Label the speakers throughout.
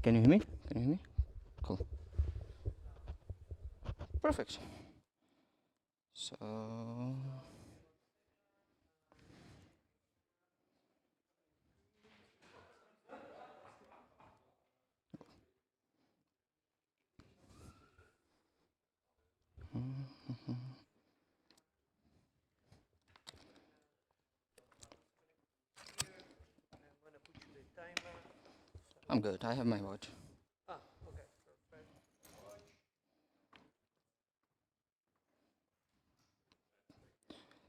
Speaker 1: Can you hear me? Can you hear me? Cool. Perfect. So I'm good. I have my watch.
Speaker 2: Okay, perfect.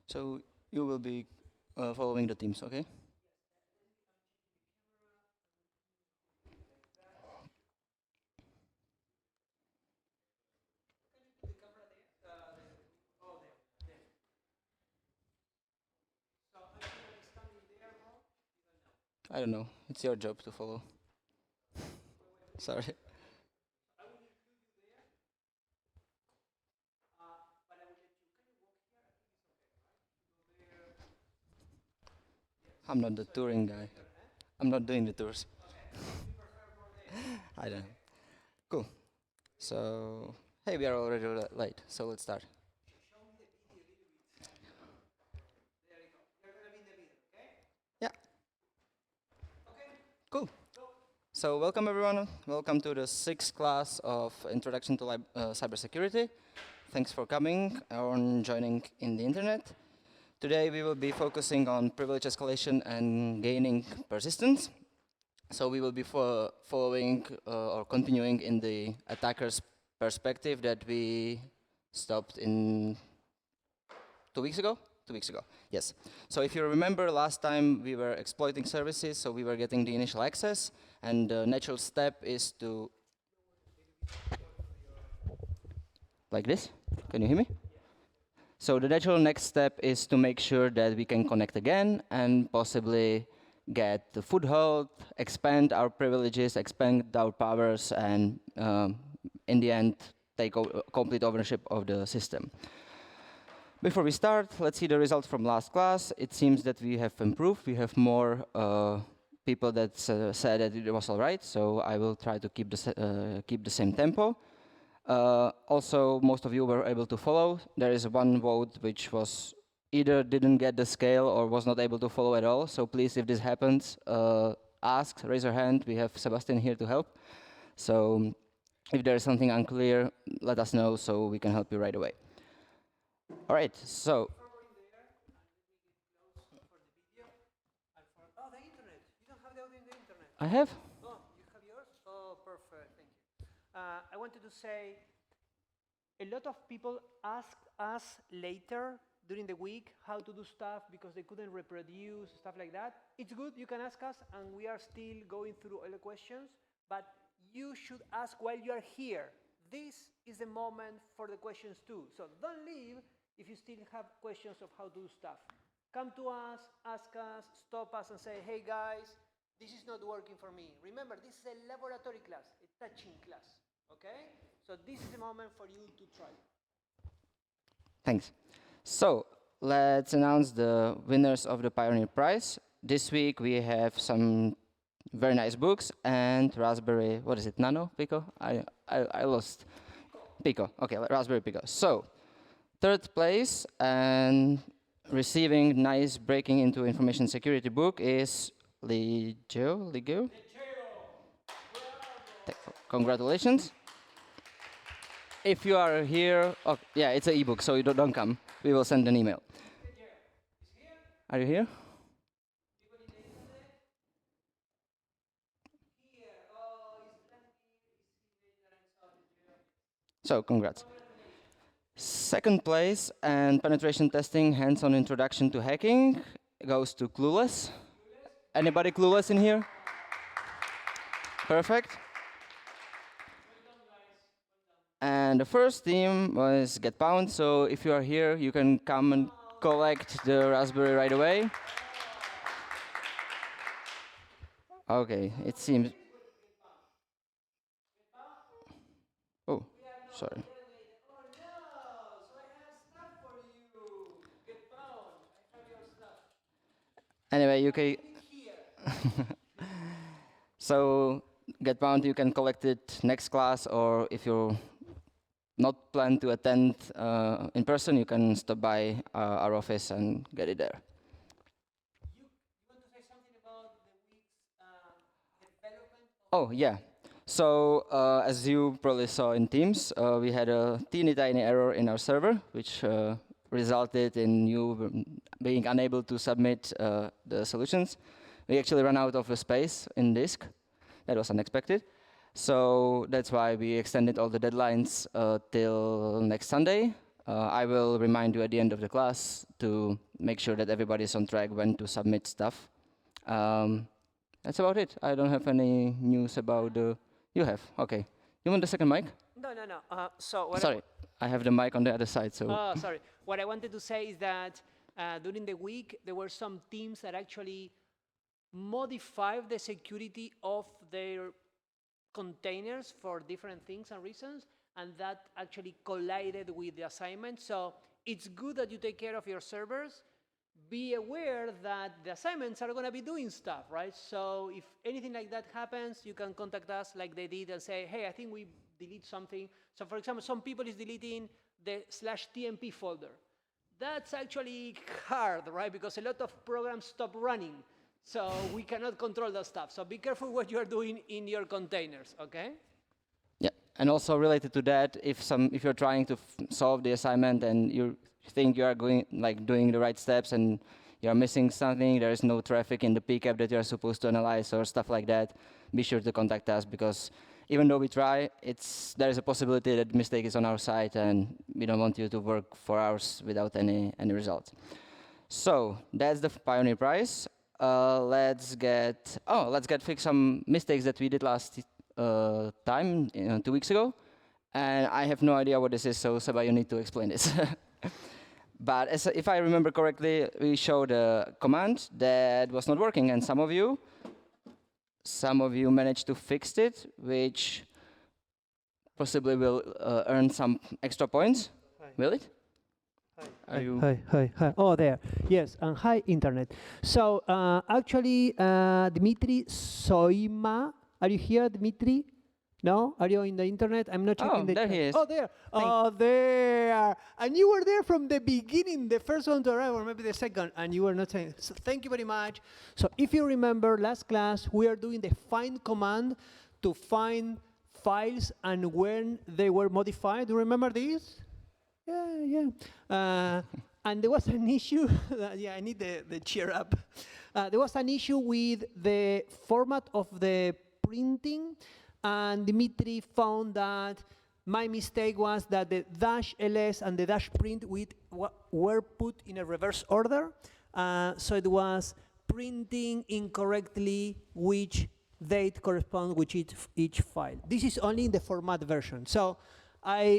Speaker 1: So you will be following the teams, okay? I don't know. It's your job to follow. Sorry. I'm not the touring guy. I'm not doing the tours. I don't know. Cool. So, hey, we are already late, so let's start. Yeah, cool. So, welcome everyone. Welcome to the sixth class of Introduction to Cybersecurity. Thanks for coming and joining in the internet. Today we will be focusing on privilege escalation and gaining persistence. So we will be following or continuing in the attacker's perspective that we stopped in 2 weeks ago? 2 weeks ago, yes. So if you remember, last time we were exploiting services, so we were getting the initial access, and the natural step is to, like this? Can you hear me? So the natural next step is to make sure that we can connect again and possibly get the foothold, expand our privileges, expand our powers, and in the end, take complete ownership of the system. Before we start, let's see the results from last class. It seems that we have improved. We have more people that said that it was all right, so I will try to keep the same tempo. Also, most of you were able to follow. There is one vote which was either didn't get the scale or was not able to follow at all. So please, if this happens, raise your hand. We have Sebastian here to help. So if there is something unclear, let us know so we can help you right away. All right, so.
Speaker 2: Oh, the internet. You don't have the audio in the internet.
Speaker 1: I have.
Speaker 2: Oh, you have yours? Oh, perfect. Thank you. I wanted to say a lot of people asked us later during the week how to do stuff because they couldn't reproduce, stuff like that. It's good, you can ask us, and we are still going through all the questions, but you should ask while you are here. This is the moment for the questions too. So don't leave if you still have questions of how to do stuff. Come to us, ask us, stop us and say, hey guys, this is not working for me. Remember, this is a laboratory class, a touching class, okay? So this is the moment for you to try.
Speaker 1: Thanks. So let's announce the winners of the Pioneer Prize. This week we have some very nice books and Raspberry, what is it, Nano, Pico? I lost. Pico, okay, Raspberry Pico. So, third place and receiving nice breaking into information security book is Ligio. Congratulations. If you are here, oh, yeah, it's an ebook, so you don't come. We will send an email. Are you here? So, congrats. Second place and penetration testing, hands-on introduction to hacking goes to Clueless. Anybody clueless in here? Perfect. And the first team was Get Pound, so if you are here, you can come and collect the Raspberry right away. Okay, it seems. Oh, sorry. Anyway, you can. So get bound, you can collect it next class, or if you're not plan to attend in person, you can stop by our office and get it there.
Speaker 2: You want to say something about the week's development?
Speaker 1: Oh, yeah. So as you probably saw in Teams, we had a teeny tiny error in our server, which resulted in you being unable to submit the solutions. We actually ran out of a space in disk. That was unexpected. So that's why we extended all the deadlines till next Sunday. I will remind you at the end of the class to make sure that everybody's on track when to submit stuff. That's about it. I don't have any news about the... You have? Okay. You want the second mic?
Speaker 2: No, no, no. So what
Speaker 1: Sorry, I have the mic on the other side, so...
Speaker 2: Oh, sorry. What I wanted to say is that during the week, there were some teams that actually modified the security of their containers for different things and reasons, and that actually collided with the assignment. So it's good that you take care of your servers. Be aware that the assignments are going to be doing stuff, right? So if anything like that happens, you can contact us like they did and say, hey, I think we delete something. So for example, some people is deleting the /tmp folder. That's actually hard, right? Because a lot of programs stop running. So we cannot control that stuff. So be careful what you are doing in your containers, okay?
Speaker 1: Yeah, and also related to that, if you're trying to solve the assignment and you think you are doing the right steps and you're missing something, there is no traffic in the PCAP that you're supposed to analyze or stuff like that, be sure to contact us, because even though we try, there is a possibility that mistake is on our side, and we don't want you to work for hours without any results. So that's the Pioneer Prize. Let's get fix some mistakes that we did last time, 2 weeks ago. And I have no idea what this is, so Seba, you need to explain this. But if I remember correctly, we showed a command that was not working, and some of you managed to fix it, which possibly will earn some extra points.
Speaker 2: Hi.
Speaker 1: Will it?
Speaker 2: Hi. Oh, there. Yes, and hi, Internet. So actually, Dmitry Soima, are you here, Dmitry? No? Are you in the Internet? I'm not checking the
Speaker 1: there
Speaker 2: chat.
Speaker 1: he is.
Speaker 2: Oh, there. Oh, there. And you were there from the beginning, the first one to arrive, or maybe the second, and you were not saying. So thank you very much. So if you remember last class, we are doing the find command to find files and when they were modified. Do you remember this? Yeah. And there was an issue. Yeah, I need the cheer up. There was an issue with the format of the printing, and Dimitri found that my mistake was that the -ls and the -print were put in a reverse order. So it was printing incorrectly which date corresponds with each file. This is only in the format version. So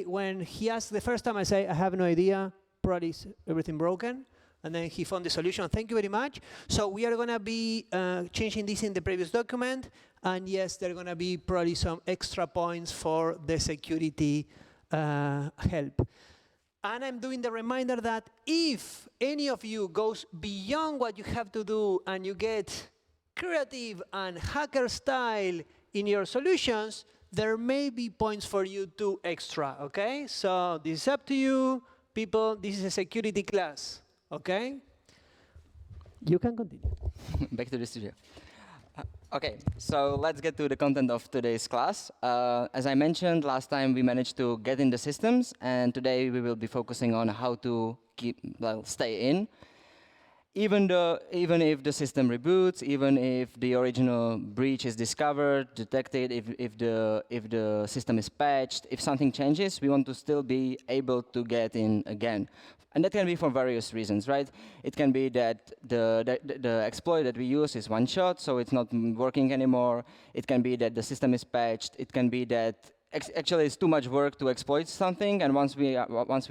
Speaker 2: when he asked the first time, I say, I have no idea, probably is everything broken. And then he found the solution. Thank you very much. So we are going to be changing this in the previous document. And yes, there are going to be probably some extra points for the security help. And I'm doing the reminder that if any of you goes beyond what you have to do and you get creative and hacker style in your solutions, there may be points for you to extra, okay? So this is up to you, people. This is a security class, okay? You can continue.
Speaker 1: Back to the studio. Okay, so let's get to the content of today's class. As I mentioned, last time we managed to get in the systems, and today we will be focusing on how to stay in. Even if the system reboots, even if the original breach is discovered, detected, if the system is patched, if something changes, we want to still be able to get in again. And that can be for various reasons, right? It can be that the exploit that we use is one shot, so it's not working anymore. It can be that the system is patched. It can be that actually it's too much work to exploit something, and once we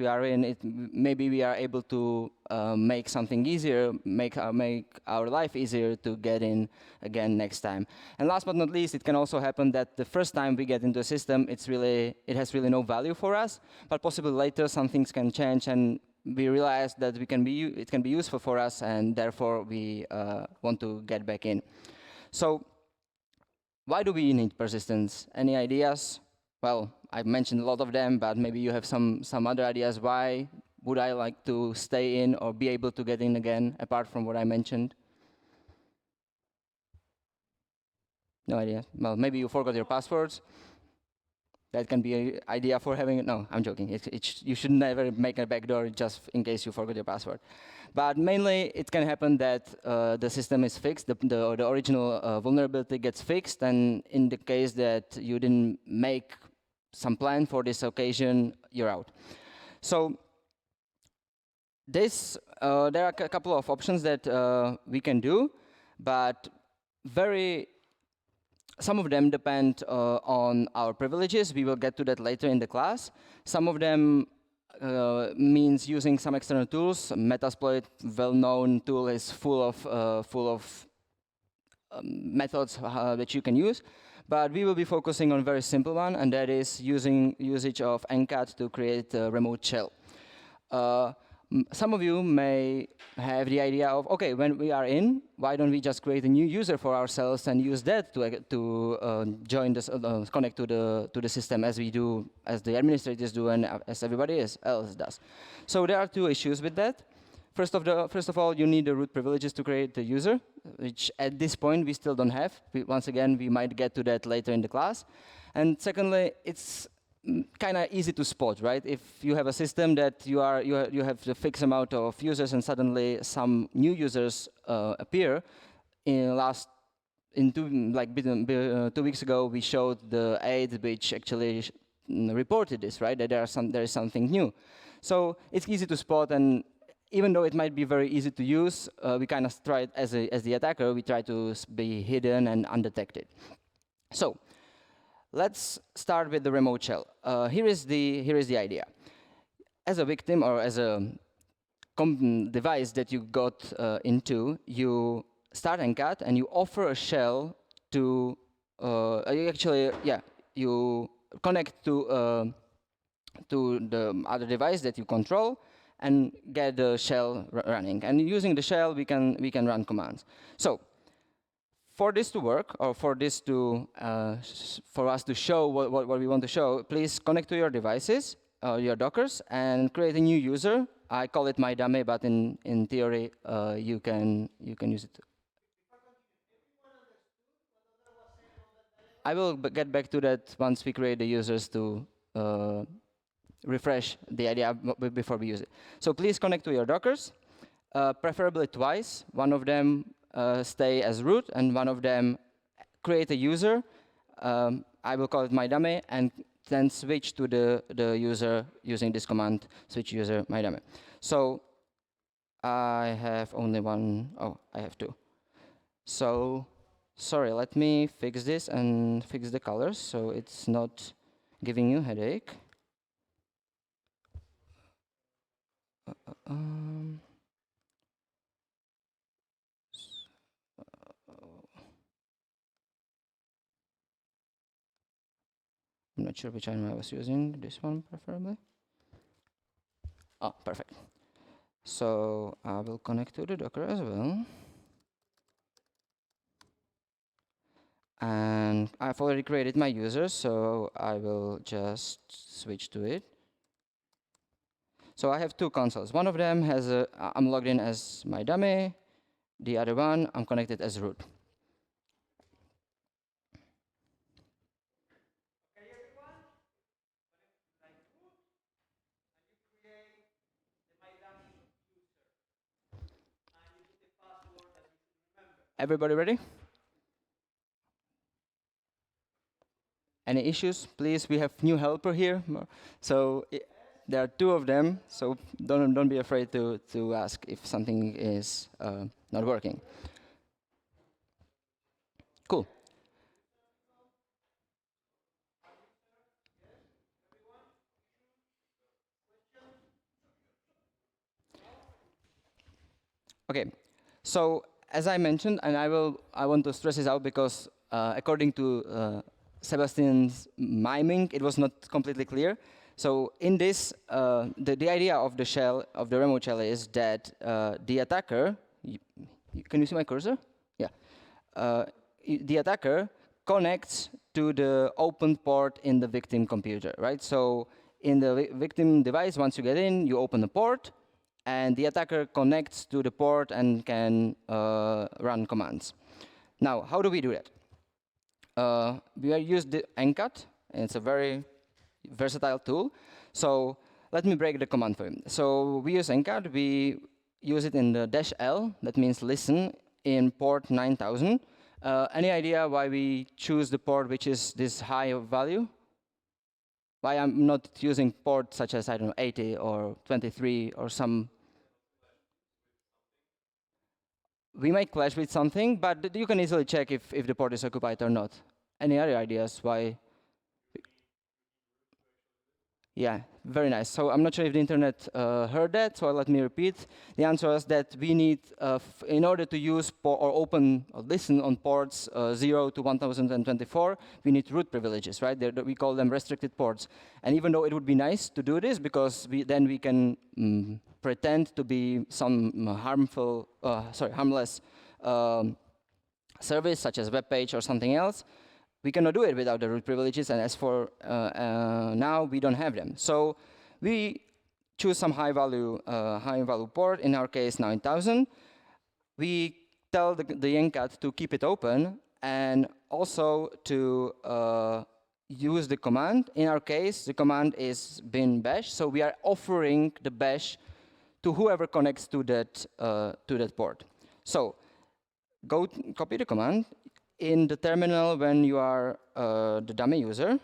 Speaker 1: are in it, maybe we are able to make something easier, make our life easier to get in again next time. And last but not least, it can also happen that the first time we get into a system, it has really no value for us, but possibly later some things can change, and we realize that it can be useful for us, and therefore we want to get back in. So Why do we need persistence? Any ideas? Well, I've mentioned a lot of them, but maybe you have some other ideas. Why would I like to stay in or be able to get in again, apart from what I mentioned? No idea. Well, maybe you forgot your passwords. That can be an idea for having it. No, I'm joking. You should never make a backdoor just in case you forgot your password. But mainly, it can happen that the system is fixed, the original vulnerability gets fixed, and in the case that you didn't make some plan for this occasion, you're out. So there are a couple of options that we can do, but some of them depend on our privileges. We will get to that later in the class. Some of them means using some external tools. Metasploit, well-known tool, is full of methods that you can use. But we will be focusing on a very simple one, and that is usage of NCAT to create a remote shell. Some of you may have the idea of, okay, when we are in, why don't we just create a new user for ourselves and use that to join this, connect to the system as we do, as the administrators do, and as everybody else does. So there are two issues with that. First of all, you need the root privileges to create the user, which at this point we still don't have. Once again, we might get to that later in the class. And secondly, it's kind of easy to spot, right? If you have a system that you have the fixed amount of users and suddenly some new users appear, in 2 weeks ago we showed the aid which actually reported this, right? That there is something new. So it's easy to spot, and even though it might be very easy to use, we kind of try as the attacker, we try to be hidden and undetected. So let's start with the remote shell. Here is the idea. As a victim or as a device that you got into, you start NCAT and you offer a shell to you connect to the other device that you control and get the shell running. And using the shell, we can run commands. So for this to work, or for this to for us to show what we want to show, please connect to your devices, your Dockers, and create a new user. I call it my dummy, but in theory, you can use it. I will get back to that once we create the users to refresh the idea before we use it. So please connect to your Dockers, preferably twice. One of them stay as root, and one of them create a user. I will call it my dummy, and then switch to the user using this command, switch user my dummy. So I have only one. Oh, I have two. So sorry, let me fix this and fix the colors so it's not giving you headache. I'm not sure which item I was using. This one preferably. Oh, perfect. So I will connect to the Docker as well. And I've already created my user, so I will just switch to it. So I have two consoles. One of them has I'm logged in as my dummy. The other one, I'm connected as root.
Speaker 2: Okay, everyone? Like root, and you create the my dummy user. And you put the password that you should remember.
Speaker 1: Everybody ready? Any issues? Please, we have new helper here. So there are two of them, so don't be afraid to ask if something is not working. Cool. Okay, so as I mentioned, and I want to stress this out because according to Sebastian's miming, it was not completely clear. So in this, the idea of the shell, of the remote shell, is that the attacker, can you see my cursor? Yeah. The attacker connects to the open port in the victim computer, right? So in the victim device, once you get in, you open the port, and the attacker connects to the port and can run commands. Now, how do we do that? We use the NCAT, and it's a very versatile tool. So let me break the command for you. So we use NCAT. We use it in the -L, that means listen, in port 9000. Any idea why we choose the port which is this high of value? Why I'm not using ports such as, I don't know, 80 or 23 or some. We might clash with something, but you can easily check if the port is occupied or not. Any other ideas why? Yeah, very nice. So I'm not sure if the internet heard that, so let me repeat. The answer is that we need, in order to use or open or listen on ports 0 to 1024, we need root privileges, right? We call them restricted ports. And even though it would be nice to do this, because then we can pretend to be some harmless service, such as web page or something else, we cannot do it without the root privileges, and as for now, we don't have them. So we choose some high value port, in our case 9000. We tell the NCAT to keep it open and also to use the command. In our case, the command is bin bash, so we are offering the bash to whoever connects to that port. So go copy the command. In the terminal, when you are the dummy user,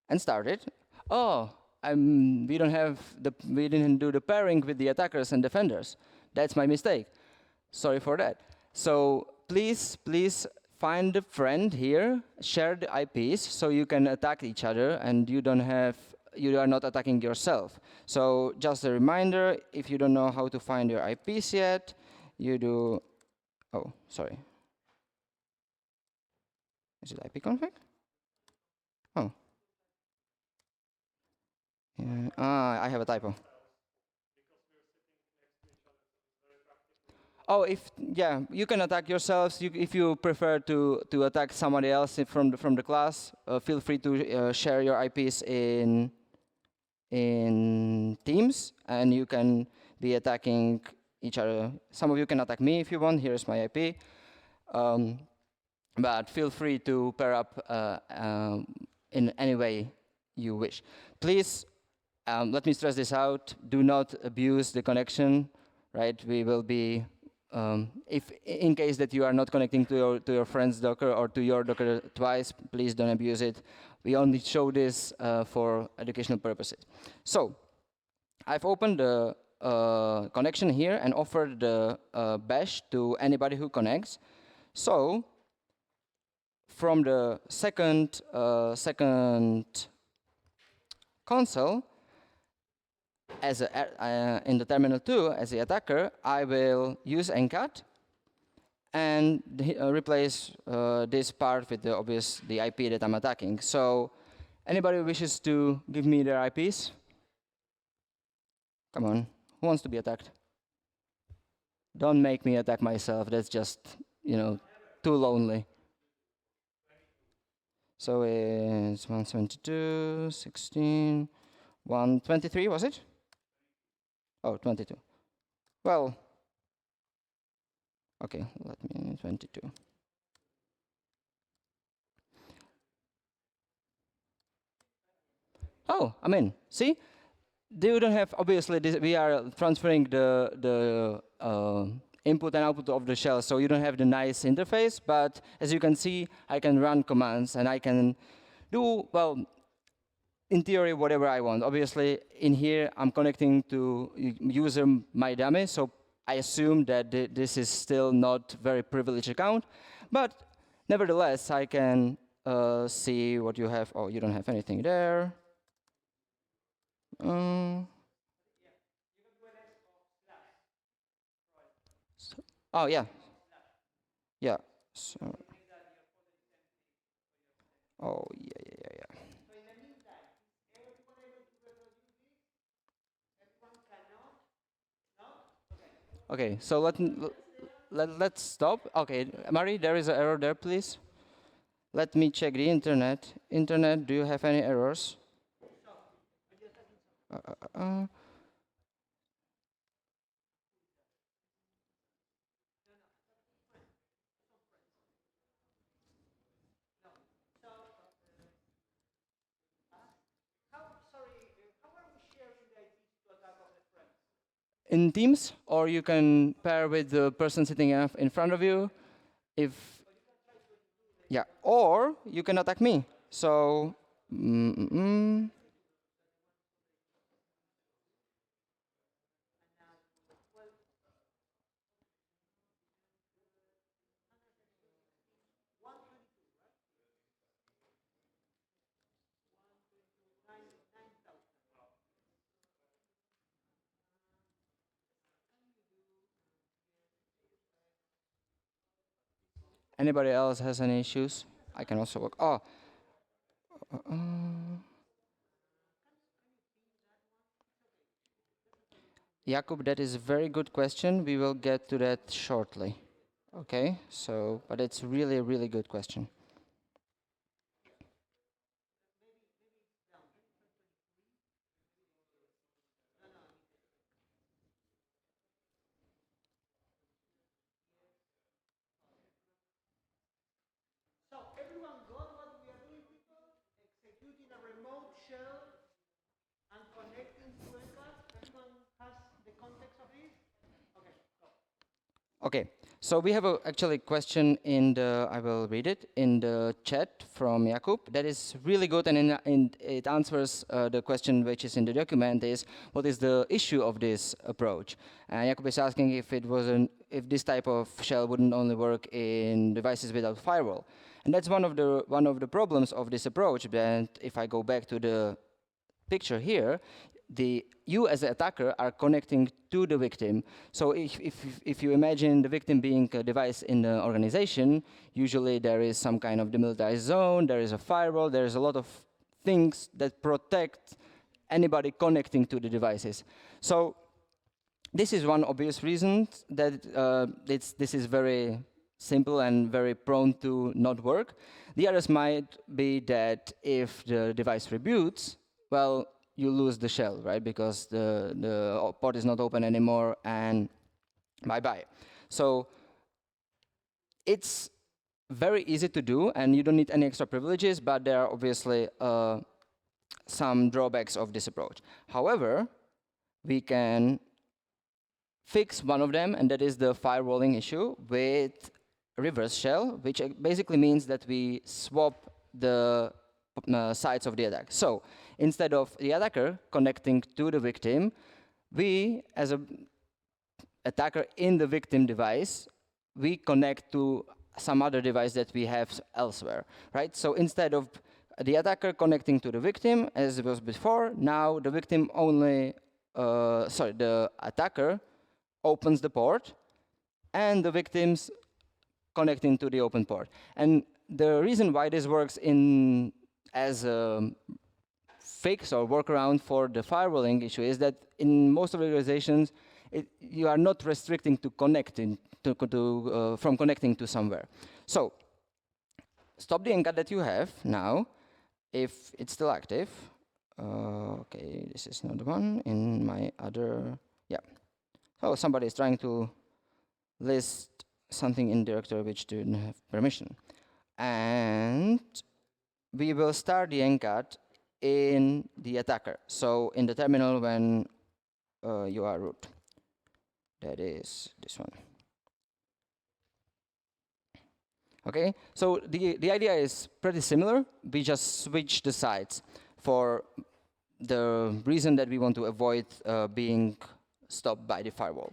Speaker 1: and start it. Oh, we didn't do the pairing with the attackers and defenders. That's my mistake. Sorry for that. So please find a friend here, share the IPs so you can attack each other and you are not attacking yourself. So just a reminder, if you don't know how to find your IPs yet, you do. Oh, sorry. Is it ipconfig? Oh. Yeah. I have a typo. Oh, yeah, you can attack yourselves. If you prefer to attack somebody else from the class, feel free to share your IPs in teams, and you can be attacking each other. Some of you can attack me if you want. Here's my IP. But feel free to pair up in any way you wish. Please, let me stress this out. Do not abuse the connection, right? We will be, if in case that you are not connecting to your friend's Docker or to your Docker twice, please don't abuse it. We only show this for educational purposes. So I've opened the connection here and offered the bash to anybody who connects. So from the second console, as in the terminal 2, as the attacker, I will use NCAT and replace this part with the IP that I'm attacking. So anybody who wishes to give me their IPs? Come on, who wants to be attacked? Don't make me attack myself. That's just, too lonely. So it's 172, 16, 123, was it? Oh, 22. Well, okay, let me 22. Oh, I'm in. See? They don't have, obviously, we are transferring the input and output of the shell, so you don't have the nice interface, but as you can see, I can run commands, and I can do, well, in theory, whatever I want. Obviously, in here, I'm connecting to user my dummy, so I assume that this is still not very privileged account, but nevertheless, I can see what you have. Oh, you don't have anything there. Oh, yeah. Yeah. So, oh, yeah. Okay, so let's stop. Okay, Mari, there is an error there, please. Let me check the internet. Internet, do you have any errors? Uh, in Teams, or you can pair with the person sitting in front of you. If yeah, or you can attack me. So, anybody else has any issues? I can also work. Oh, Jakub, that is a very good question. We will get to that shortly. Okay, so, but it's really a really good question.
Speaker 2: So everyone got what we are doing, people? Executing a remote shell and connecting to NCAP? Everyone has the context of this? Okay, go.
Speaker 1: Okay, so we have a actually question in the, I will read it, in the chat from Jakub. That is really good, and it answers the question which is in the document is, what is the issue of this approach? Jakub is asking if it wasn't, if this type of shell wouldn't only work in devices without firewall. And that's one of the problems of this approach, that if I go back to the picture here, you as an attacker are connecting to the victim. So if you imagine the victim being a device in the organization, usually there is some kind of demilitarized zone, there is a firewall, there is a lot of things that protect anybody connecting to the devices. So this is one obvious reason that this is very simple and very prone to not work. The others might be that if the device reboots, well, you lose the shell, right? Because the port is not open anymore, and bye-bye. So it's very easy to do, and you don't need any extra privileges, but there are obviously some drawbacks of this approach. However, we can fix one of them, and that is the firewalling issue with reverse shell, which basically means that we swap the sides of the attack. So instead of the attacker connecting to the victim, we, as a attacker in the victim device, we connect to some other device that we have elsewhere, right? So instead of the attacker connecting to the victim, as it was before, now the victim only, the attacker opens the port, and the victims connecting to the open port. And the reason why this works as a fix or workaround for the firewalling issue is that in most of the organizations, you are not restricting to connecting from connecting to somewhere. So stop the encode that you have now, if it's still active. Okay, this is not the one in my other, yeah. So somebody is trying to list something in directory which didn't have permission. And we will start the encode in the attacker. So in the terminal when you are root. That is this one. Okay, so the idea is pretty similar. We just switch the sides for the reason that we want to avoid being stopped by the firewall.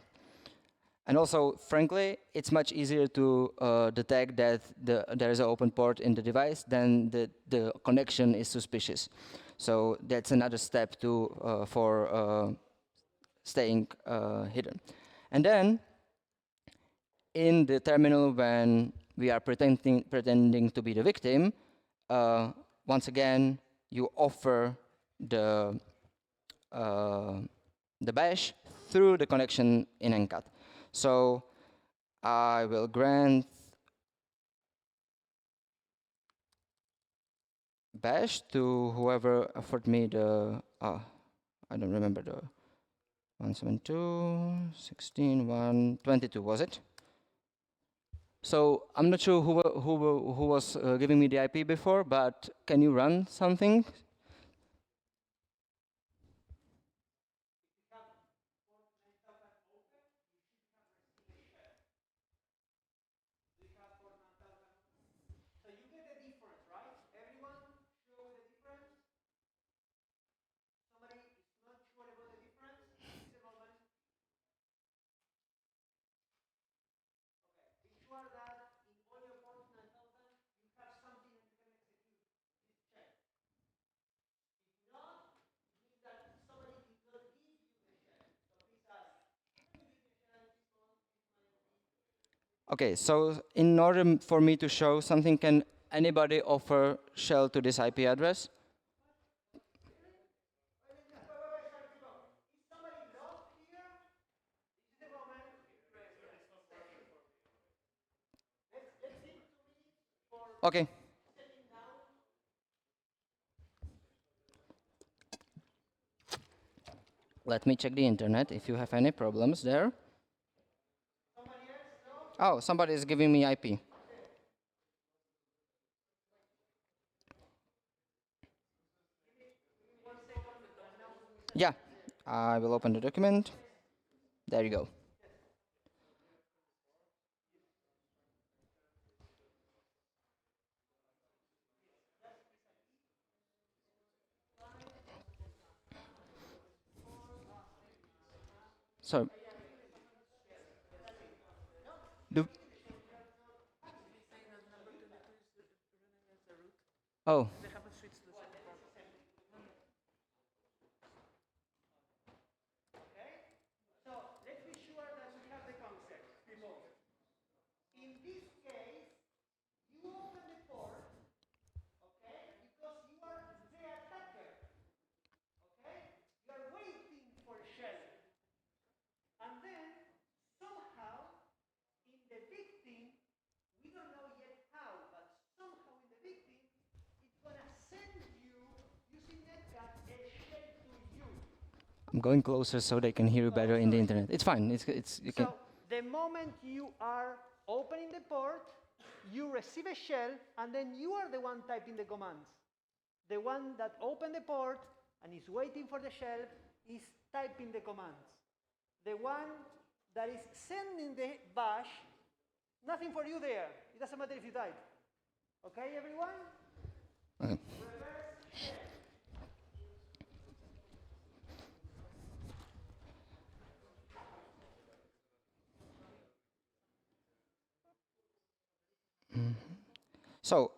Speaker 1: And also, frankly, it's much easier to detect that there is an open port in the device than the connection is suspicious. So that's another step for staying hidden. And then, in the terminal, when we are pretending to be the victim, once again, you offer the bash through the connection in NCAT. So I will grant bash to whoever offered me the, I don't remember the 172, 16, 122, was it? So I'm not sure who was giving me the IP before, but can you run something? Okay, so in order for me to show something, can anybody offer shell to this IP address? Okay. Let me check the internet if you have any problems there. Oh, somebody is giving me IP. Yeah, I will open the document. There you go. So, do, oh, I'm going closer so they can hear you better in the internet. It's fine. You can.
Speaker 2: So the moment you are opening the port, you receive a shell, and then you are the one typing the commands. The one that opened the port and is waiting for the shell is typing the commands. The one that is sending the bash, nothing for you there. It doesn't matter if you type. Okay, everyone?
Speaker 1: Okay. So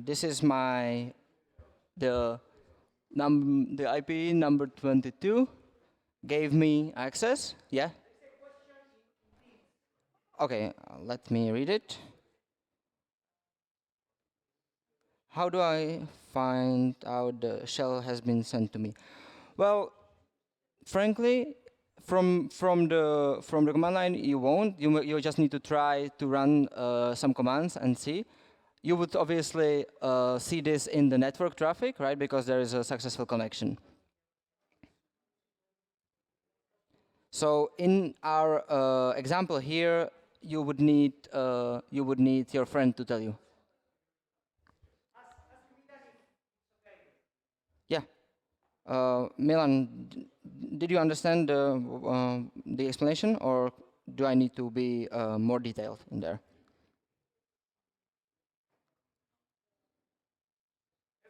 Speaker 1: this is the IP number 22 gave me access. Yeah. Okay, let me read it. How do I find out the shell has been sent to me? Well, frankly, from the command line, you won't. You just need to try to run some commands and see. You would obviously see this in the network traffic, right? Because there is a successful connection. So in our example here, you would need your friend to tell you. Yeah. Milan, did you understand the explanation, or do I need to be more detailed in there?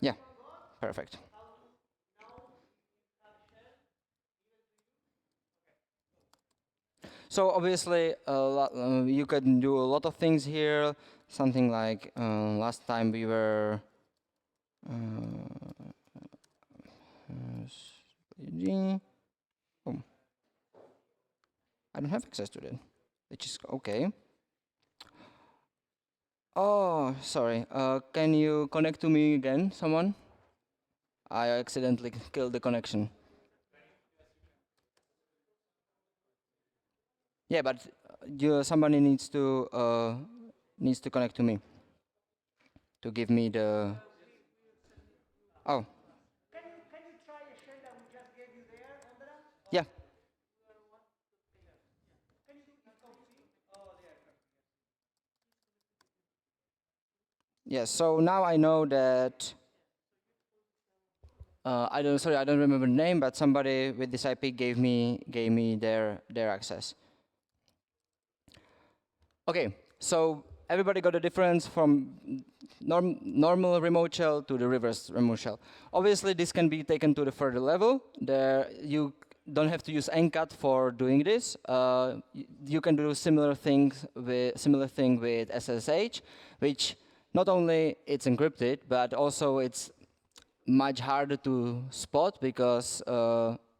Speaker 1: Yeah, perfect. So obviously, you can do a lot of things here. Something like last time we were. Oh, I don't have access to that, which is okay. Oh, sorry. Can you connect to me again, someone? I accidentally killed the connection. Yeah, but somebody needs to connect to me to give me the. Oh,
Speaker 2: Can you try a shell that we just gave you there, Andra?
Speaker 1: yeah.
Speaker 2: Can you do it copy? Oh, there.
Speaker 1: Yes. So now I know that. I don't remember the name, but somebody with this IP gave me their access. Okay, so everybody got a difference from normal remote shell to the reverse remote shell. Obviously, this can be taken to the further level. There, you don't have to use NCAT for doing this. You can do similar thing with SSH, which not only it's encrypted, but also it's much harder to spot because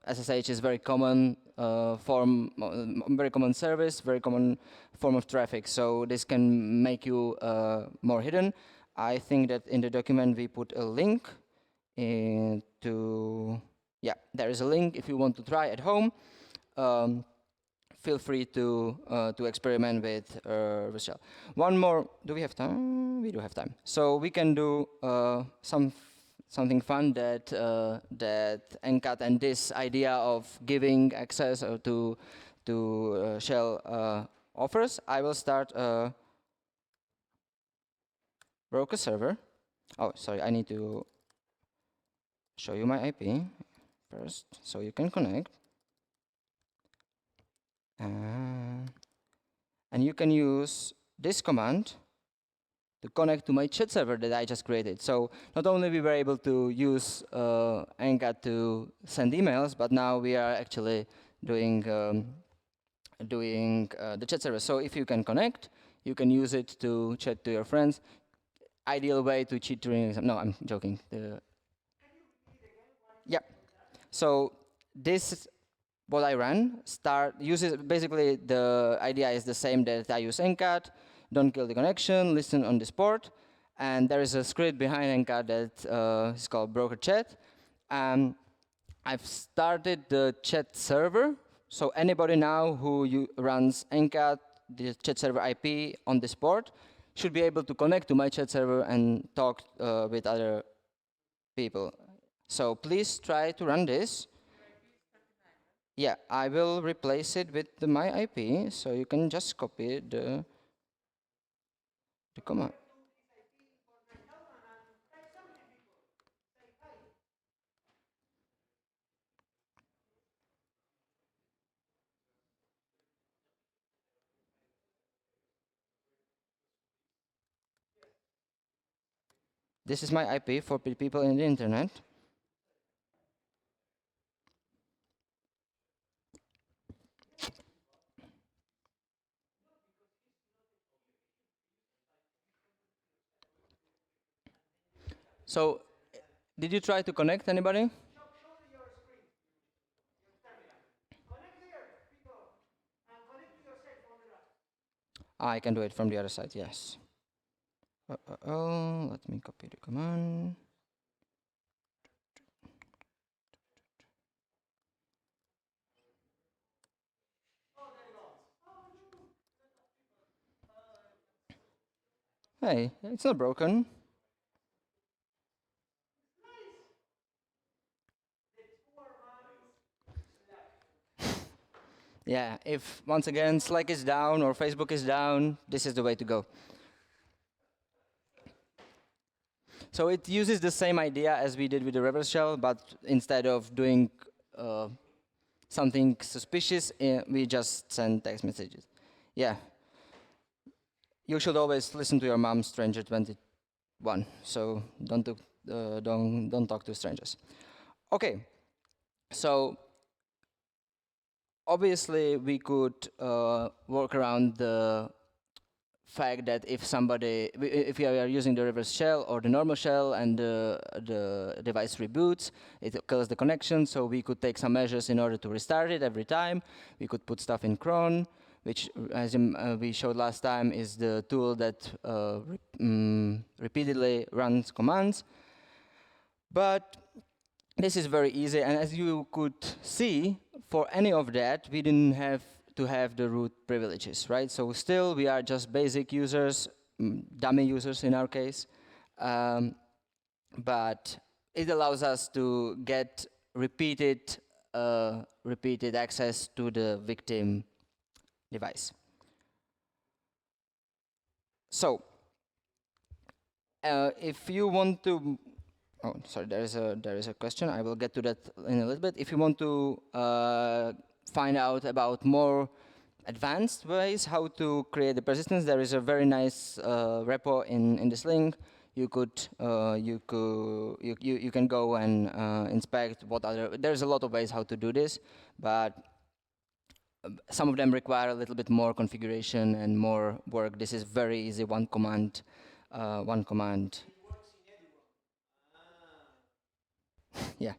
Speaker 1: SSH is very common very common service, very common form of traffic. So this can make you more hidden. I think that in the document we put a link into, yeah, there is a link if you want to try at home. Um, Feel free to experiment with shell. One more. Do we have time? We do have time. So we can do something fun that NCAT and this idea of giving access to shell offers. I will start a broker server. Oh, sorry. I need to show you my IP first, so you can connect. And you can use this command to connect to my chat server that I just created. So not only we were able to use NCAT to send emails, but now we are actually doing the chat server. So if you can connect, you can use it to chat to your friends. Ideal way to cheat during exam. No, I'm joking. Yeah. So this what I ran uses basically the idea is the same that I use NCAT, don't kill the connection, listen on this port, and there is a script behind NCAT that is called broker chat. I've started the chat server, so anybody now who runs NCAT, the chat server IP on this port, should be able to connect to my chat server and talk with other people. So please try to run this. Yeah, I will replace it with my IP, so you can just copy the command. This is my IP for people in the internet. So, did you try to connect anybody? I can do it from the other side, yes. Let me copy the command. Hey, it's not broken. Yeah, if once again Slack is down or Facebook is down, this is the way to go. So it uses the same idea as we did with the reverse shell, but instead of doing something suspicious, we just send text messages. Yeah. You should always listen to your mom, Stranger 21. So don't talk to strangers. Okay. So obviously we could work around the fact that if we are using the reverse shell or the normal shell and the device reboots, it kills the connection. So we could take some measures in order to restart it every time. We could put stuff in cron, which, as we showed last time, is the tool that repeatedly runs commands. But this is very easy, and as you could see, for any of that, we didn't have to have the root privileges, right? So still we are just basic users, dummy users in our case, but it allows us to get repeated access to the victim device. So if you want to, oh, sorry, there is a question. I will get to that in a little bit. If you want to find out about more advanced ways how to create the persistence, there is a very nice repo in this link. You can go and inspect what other. There's a lot of ways how to do this, but some of them require a little bit more configuration and more work. This is very easy, one command. Yeah.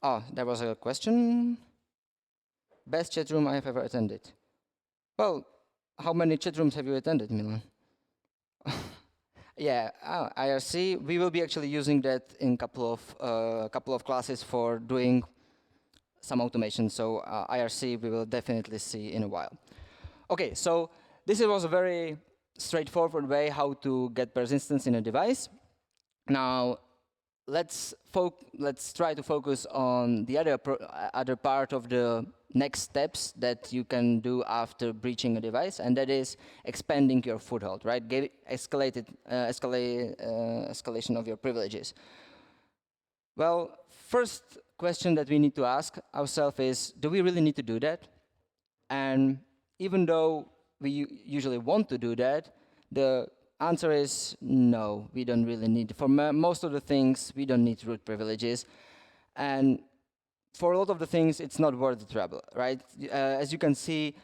Speaker 1: Oh, there was a question. Best chat room I have ever attended. Well, how many chat rooms have you attended, Milan? Yeah, IRC. We will be actually using that in couple of classes for doing some automation. So IRC we will definitely see in a while. Okay, so this was a very straightforward way how to get persistence in a device. Now let's try to focus on the other part of the next steps that you can do after breaching a device, and that is expanding your foothold, right? Escalation of your privileges. Well, first question that we need to ask ourselves is, do we really need to do that? And even though we usually want to do that, the answer is no, we don't really need. For most of the things, we don't need root privileges. And for a lot of the things, it's not worth the trouble, right? As you can see,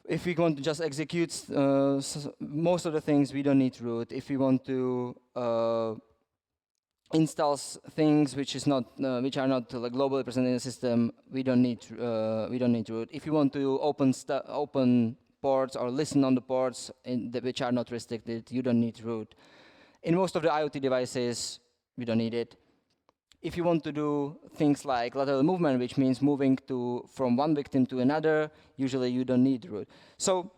Speaker 1: if we want to just execute most of the things, we don't need root. If we want to install things which are not globally present in the system, we don't need root. If you want to open ports or listen on the ports which are not restricted, you don't need root. In most of the IoT devices, we don't need it. If you want to do things like lateral movement, which means moving from one victim to another, usually you don't need root. So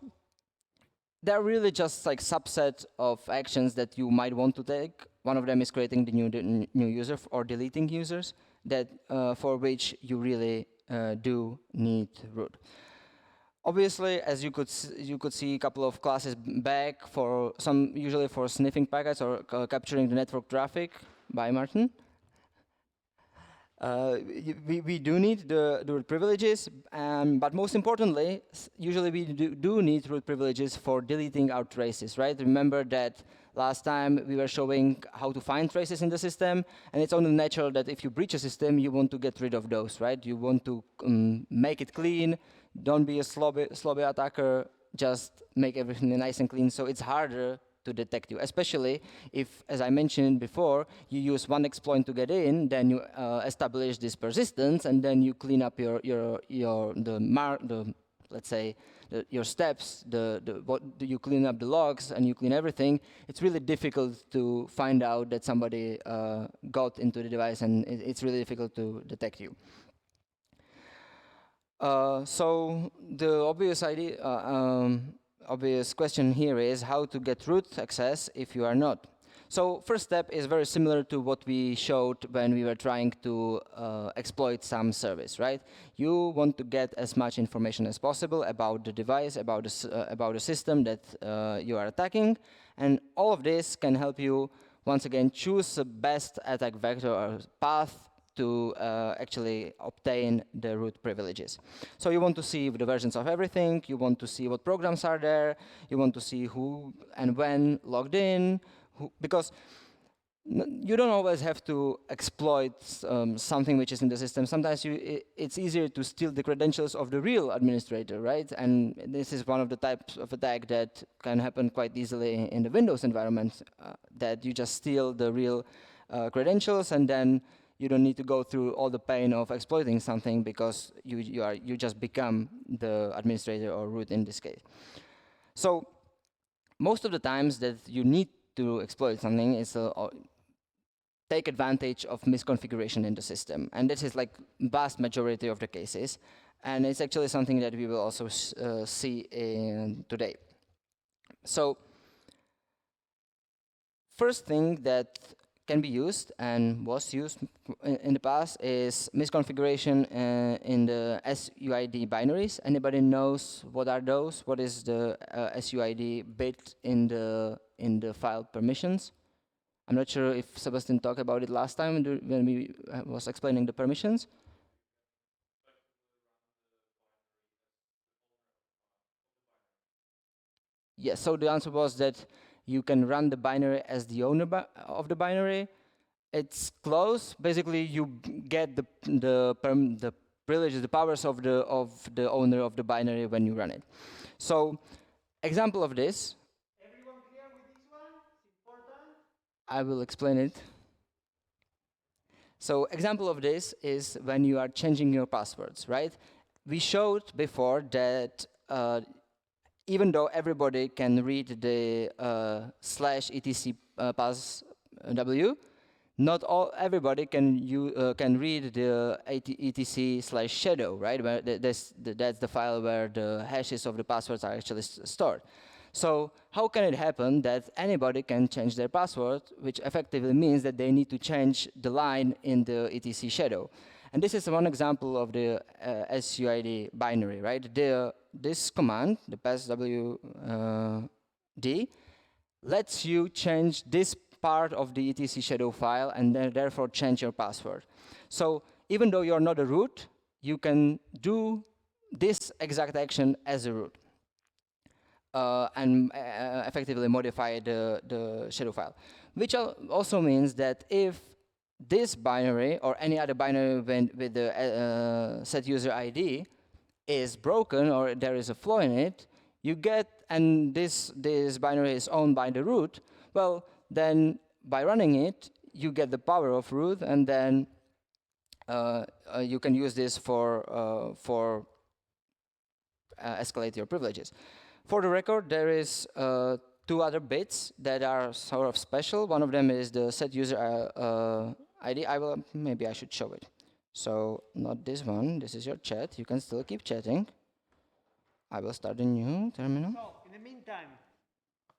Speaker 1: they're really just like subset of actions that you might want to take. One of them is creating the new user or deleting users that for which you really do need root. Obviously, as you could see a couple of classes back, usually for sniffing packets or capturing the network traffic by Martin. We do need the root privileges, but most importantly, usually we do need root privileges for deleting our traces, right? Remember that last time we were showing how to find traces in the system, and it's only natural that if you breach a system, you want to get rid of those, right? You want to make it clean, don't be a slobby attacker, just make everything nice and clean, so it's harder to detect you, especially if, as I mentioned before, you use one exploit to get in, then you establish this persistence, and then you clean up let's say your steps, you clean up the logs and you clean everything. It's really difficult to find out that somebody got into the device, and it's really difficult to detect you. So the obvious question here is how to get root access if you are not. So first step is very similar to what we showed when we were trying to exploit some service, right? You want to get as much information as possible about the device, about the system that you are attacking, and all of this can help you once again choose the best attack vector or path to actually obtain the root privileges. So you want to see the versions of everything, you want to see what programs are there, you want to see who and when logged in, because you don't always have to exploit something which is in the system. Sometimes it's easier to steal the credentials of the real administrator, right? And this is one of the types of attack that can happen quite easily in the Windows environment, that you just steal the real credentials, and then you don't need to go through all the pain of exploiting something because you just become the administrator or root in this case. So most of the times that you need to exploit something is take advantage of misconfiguration in the system, and this is like vast majority of the cases. And it's actually something that we will also see in today. So first thing that can be used and was used in the past is misconfiguration in the SUID binaries. Anybody knows what are those? What is the SUID bit in the file permissions? I'm not sure if Sebastian talked about it last time when we was explaining the permissions. Yes, so the answer was that you can run the binary as the owner of the binary. It's close. Basically, you get the privileges, the powers of the owner of the binary when you run it. So, example of this.
Speaker 2: Everyone clear with this one? It's important.
Speaker 1: I will explain it. So, example of this is when you are changing your passwords, right? We showed before that even though everybody can read the /etc pass w, not everybody can read the etc/shadow, right? Where that's the file where the hashes of the passwords are actually stored. So how can it happen that anybody can change their password, which effectively means that they need to change the line in the etc shadow? And this is one example of the SUID binary, right? This command, the passwd, lets you change this part of the etc shadow file and then therefore change your password. So even though you're not a root, you can do this exact action as a root and effectively modify the shadow file. Which also means that if this binary or any other binary with the set user ID is broken or there is a flaw in it, you get, and this binary is owned by the root, well, then by running it, you get the power of root, and then you can use this for escalate your privileges. For the record, there is two other bits that are sort of special. One of them is the set user ID. Maybe I should show it. So not this one. This is your chat. You can still keep chatting. I will start a new terminal.
Speaker 2: So, in the meantime,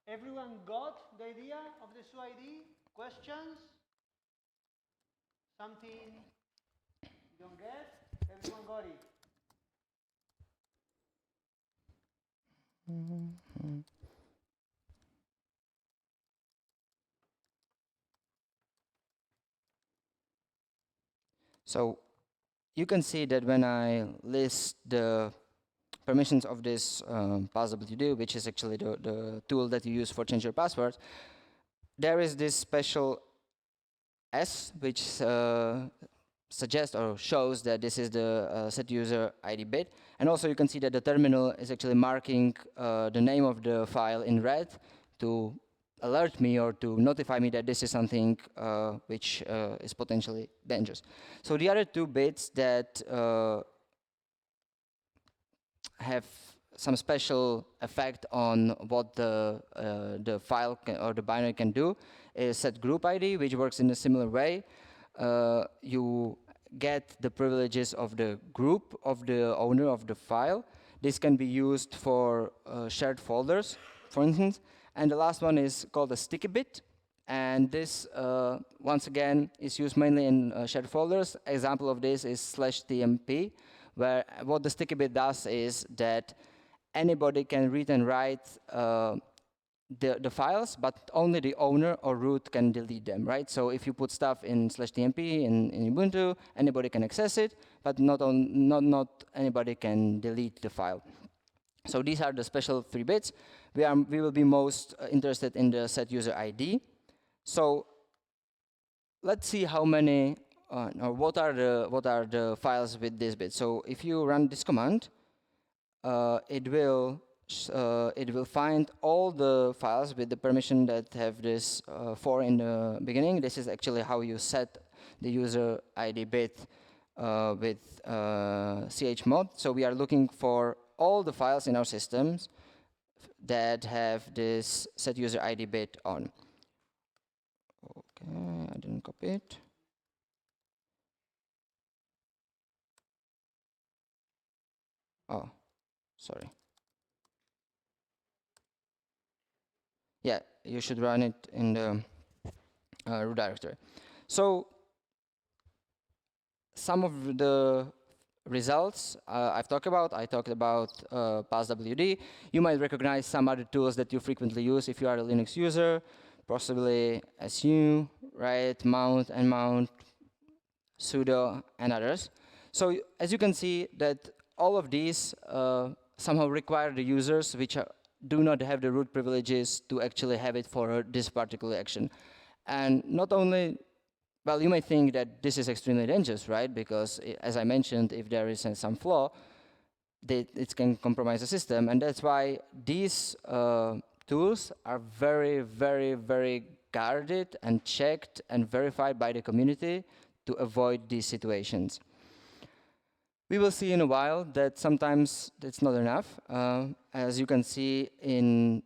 Speaker 2: everyone got the idea of the SUID? Questions? Something you don't get? Everyone got it?
Speaker 1: So you can see that when I list the permissions of this passwd, which is actually the tool that you use for change your password, there is this special S, which suggests or shows that this is the set user ID bit. And also you can see that the terminal is actually marking the name of the file in red to alert me or to notify me that this is something which is potentially dangerous. So the other two bits that have some special effect on what the file or the binary can do is set group ID, which works in a similar way. You get the privileges of the group of the owner of the file. This can be used for shared folders, for instance. And the last one is called a sticky bit. And this, once again, is used mainly in shared folders. Example of this is /tmp, where what the sticky bit does is that anybody can read and write the files, but only the owner or root can delete them, right? So if you put stuff in /tmp in Ubuntu, anybody can access it, but not anybody can delete the file. So these are the special 3 bits. We will be most interested in the set user ID. So let's see how many or what are the files with this bit. So if you run this command, it will find all the files with the permission that have this 4 in the beginning. This is actually how you set the user ID bit with chmod. So we are looking for all the files in our systems that have this set user ID bit on. Okay, I didn't copy it. Oh, sorry. Yeah, you should run it in the root directory. So some of the results I talked about passwd. You might recognize some other tools that you frequently use if you are a Linux user, possibly su, right, mount and mount, sudo, and others. So as you can see that all of these somehow require the users which do not have the root privileges to actually have it for this particular action. And not only, well, you may think that this is extremely dangerous, right? Because as I mentioned, if there is some flaw, it can compromise the system. And that's why these tools are very, very, very guarded and checked and verified by the community to avoid these situations. We will see in a while that sometimes it's not enough. As you can see in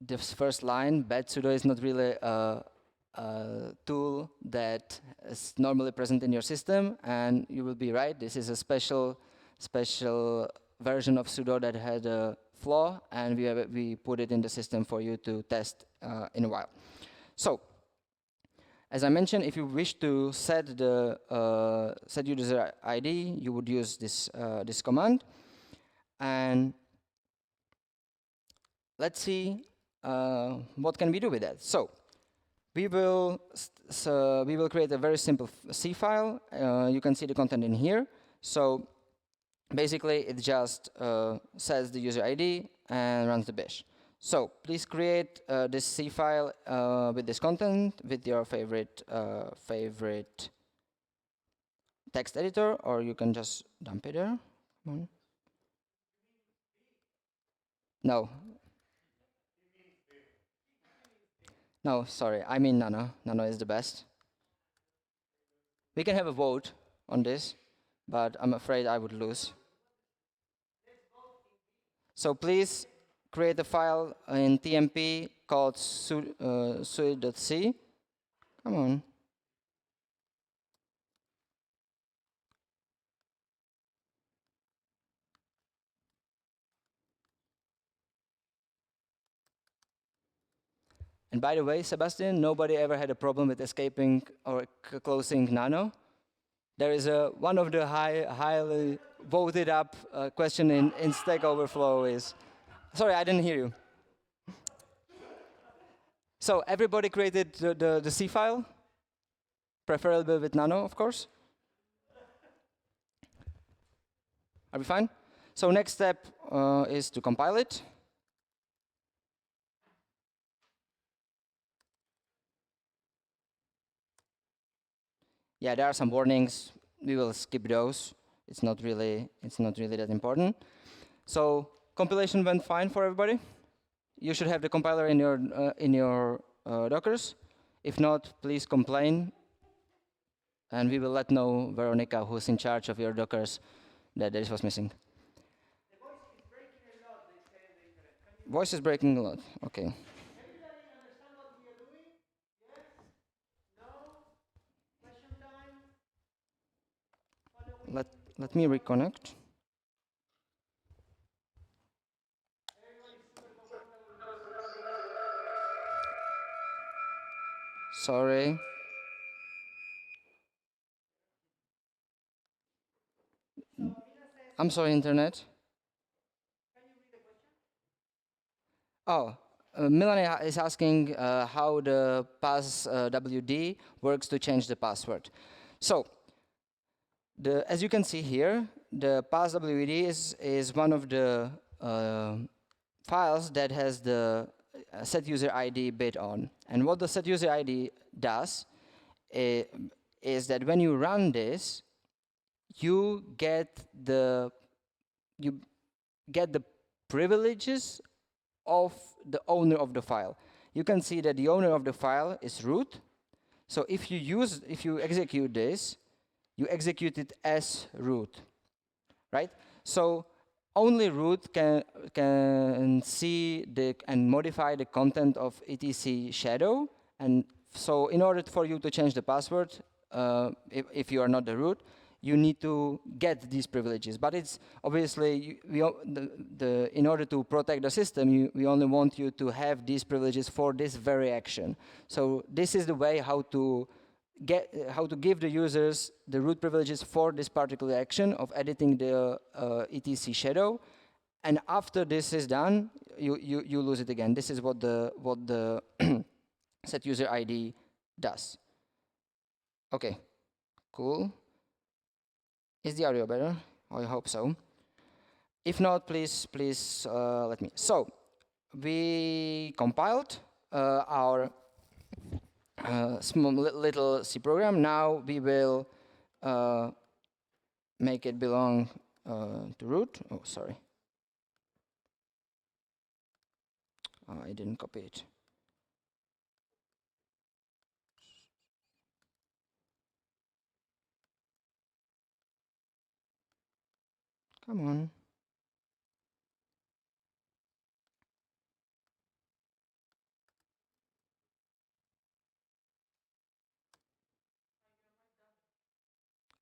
Speaker 1: this first line, bad sudo is not really a tool that is normally present in your system, and you will be right. This is a special version of sudo that had a flaw, and we put it in the system for you to test in a while. So, as I mentioned, if you wish to set the set user ID, you would use this this command, and let's see what can we do with that. So we will create a very simple C file. You can see the content in here. So basically, it just sets the user ID and runs the bash. So please create this C file with this content with your favorite text editor, or you can just dump it there. Come on. No. No, sorry. I mean Nano. Nano is the best. We can have a vote on this, but I'm afraid I would lose. So please create a file in tmp called sui.c. Come on. And by the way, Sebastian, nobody ever had a problem with escaping or closing Nano. There is one of the highly voted up question in Stack Overflow is, sorry, I didn't hear you. So everybody created the C file, preferably with Nano, of course. Are we fine? So next step is to compile it. Yeah, there are some warnings. We will skip those. It's not really that important. So compilation went fine for everybody. You should have the compiler in your Dockers. If not, please complain, and we will let know Veronica, who's in charge of your Dockers, that this was missing.
Speaker 2: The voice is breaking a lot, they say on the internet.
Speaker 1: Voice is breaking a lot. Okay.
Speaker 2: Everybody understand what we are doing? Yes? No? Question time?
Speaker 1: Let me reconnect. Sorry. I'm sorry, internet.
Speaker 2: Can you read the question?
Speaker 1: Oh, Melanie is asking how the passwd works to change the password. So, as you can see here, the passwd is one of the files that has the set user ID bit on. And what the set user ID does is that when you run this, you get the privileges of the owner of the file. You can see that the owner of the file is root. So if you execute this, you execute it as root, right? So only root can see and modify the content of etc shadow. And so in order for you to change the password, if you are not the root, you need to get these privileges. But it's obviously, in order to protect the system, we only want you to have these privileges for this very action. So this is the way how to give the users the root privileges for this particular action of editing the etc shadow. And after this is done, you lose it again. This is what the set user ID does. Okay, cool. Is the audio better? I hope so. If not, please let me. So we compiled our small little C program. Now we will make it belong to root. Oh, sorry. I didn't copy it. Come on.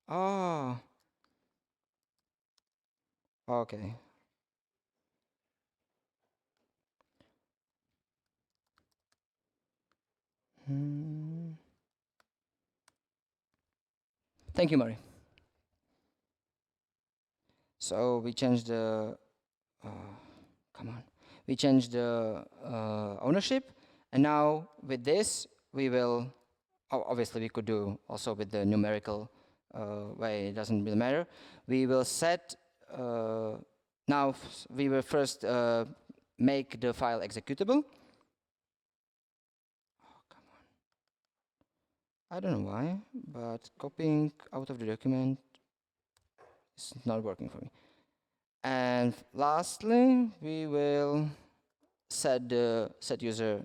Speaker 1: Oh, okay. Thank you, Mari. So we changed the, come on. We changed the ownership, and now with this, we will, obviously we could do also with the numerical way, it doesn't really matter. We will set, now we will first make the file executable. I don't know why, but copying out of the document is not working for me. And lastly, we will set the set user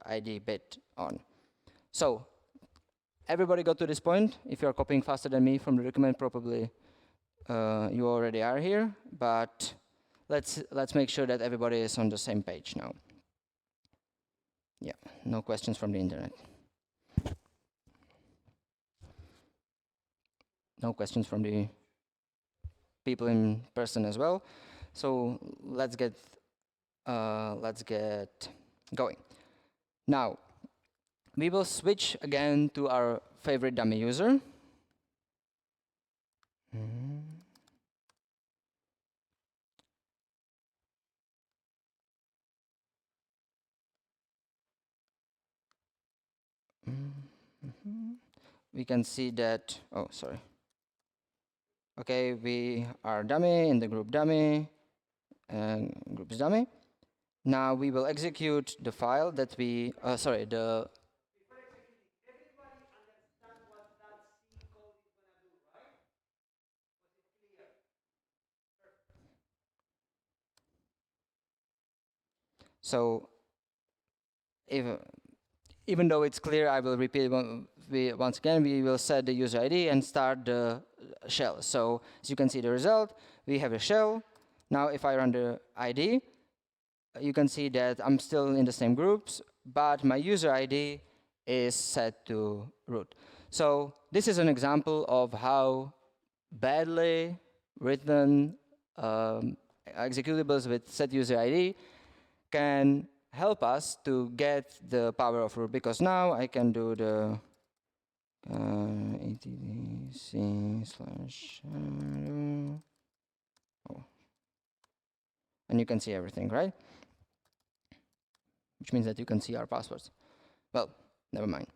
Speaker 1: ID bit on. So everybody got to this point. If you're copying faster than me from the document, probably you already are here. But let's make sure that everybody is on the same page now. Yeah, no questions from the internet. No questions from the people in person as well. So let's get going. Now we will switch again to our favorite dummy user. We can see that, oh, sorry. Okay, we are dummy in the group dummy and groups dummy. Now we will execute the file that we, sorry, the.
Speaker 2: Before executing, everybody understand what that C code is going to do, right? Was it clear? Perfect.
Speaker 1: So even though it's clear, I will repeat once again. We will set the user ID and start the shell. So as you can see the result, we have a shell. Now if I run the ID, you can see that I'm still in the same groups, but my user ID is set to root. So this is an example of how badly written executables with set user ID can help us to get the power of root, because now I can do the etc/. Oh. And you can see everything, right? Which means that you can see our passwords. Well, never mind.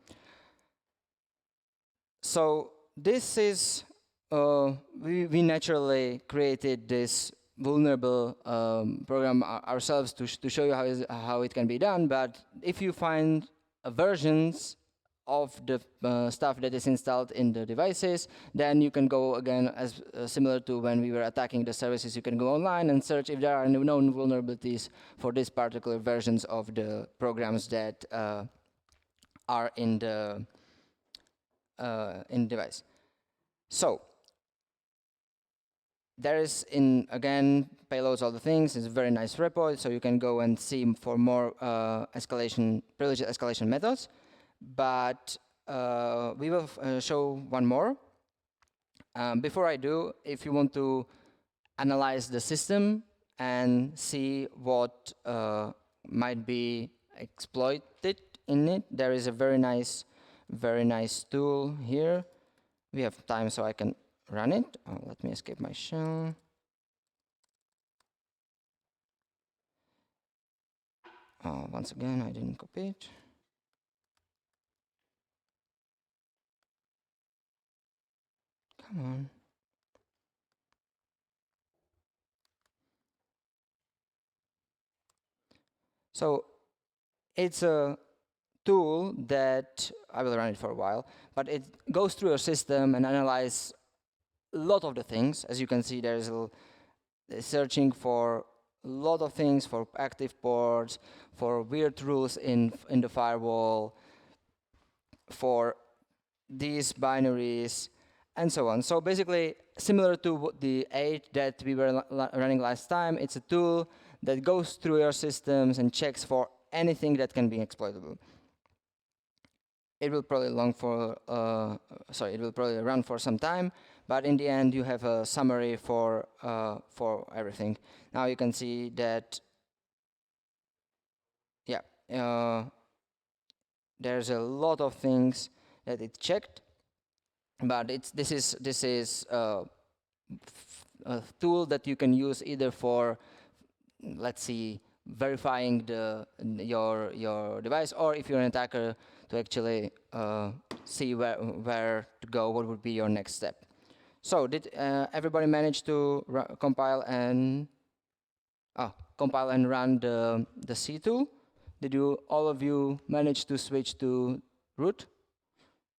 Speaker 1: So this is, we naturally created this vulnerable program ourselves to show you how it can be done. But if you find versions of the stuff that is installed in the devices, then you can go again, as similar to when we were attacking the services, you can go online and search if there are known vulnerabilities for these particular versions of the programs that are in the device. So there is, again, payloads, all the things. It's a very nice repo, so you can go and see for more privilege escalation methods. But we will show one more. Before I do, if you want to analyze the system and see what might be exploited in it, there is a very nice tool here. We have time, so I can run it. Let me escape my shell. Once again, I didn't copy it. Come on. So it's a tool that I will run it for a while, but it goes through your system and analyze a lot of the things. As you can see, there's searching for a lot of things, for active ports, for weird rules in the firewall, for these binaries, and so on. So basically, similar to the 8 that we were running last time, it's a tool that goes through your systems and checks for anything that can be exploitable. It will probably it will probably run for some time, but in the end you have a summary for everything. Now you can see that, yeah, there's a lot of things that it checked, but this is a tool that you can use either for, let's see, verifying your device, or if you're an attacker, to actually see where to go, what would be your next step. So did everybody manage to compile and run the C tool? Did all of you manage to switch to root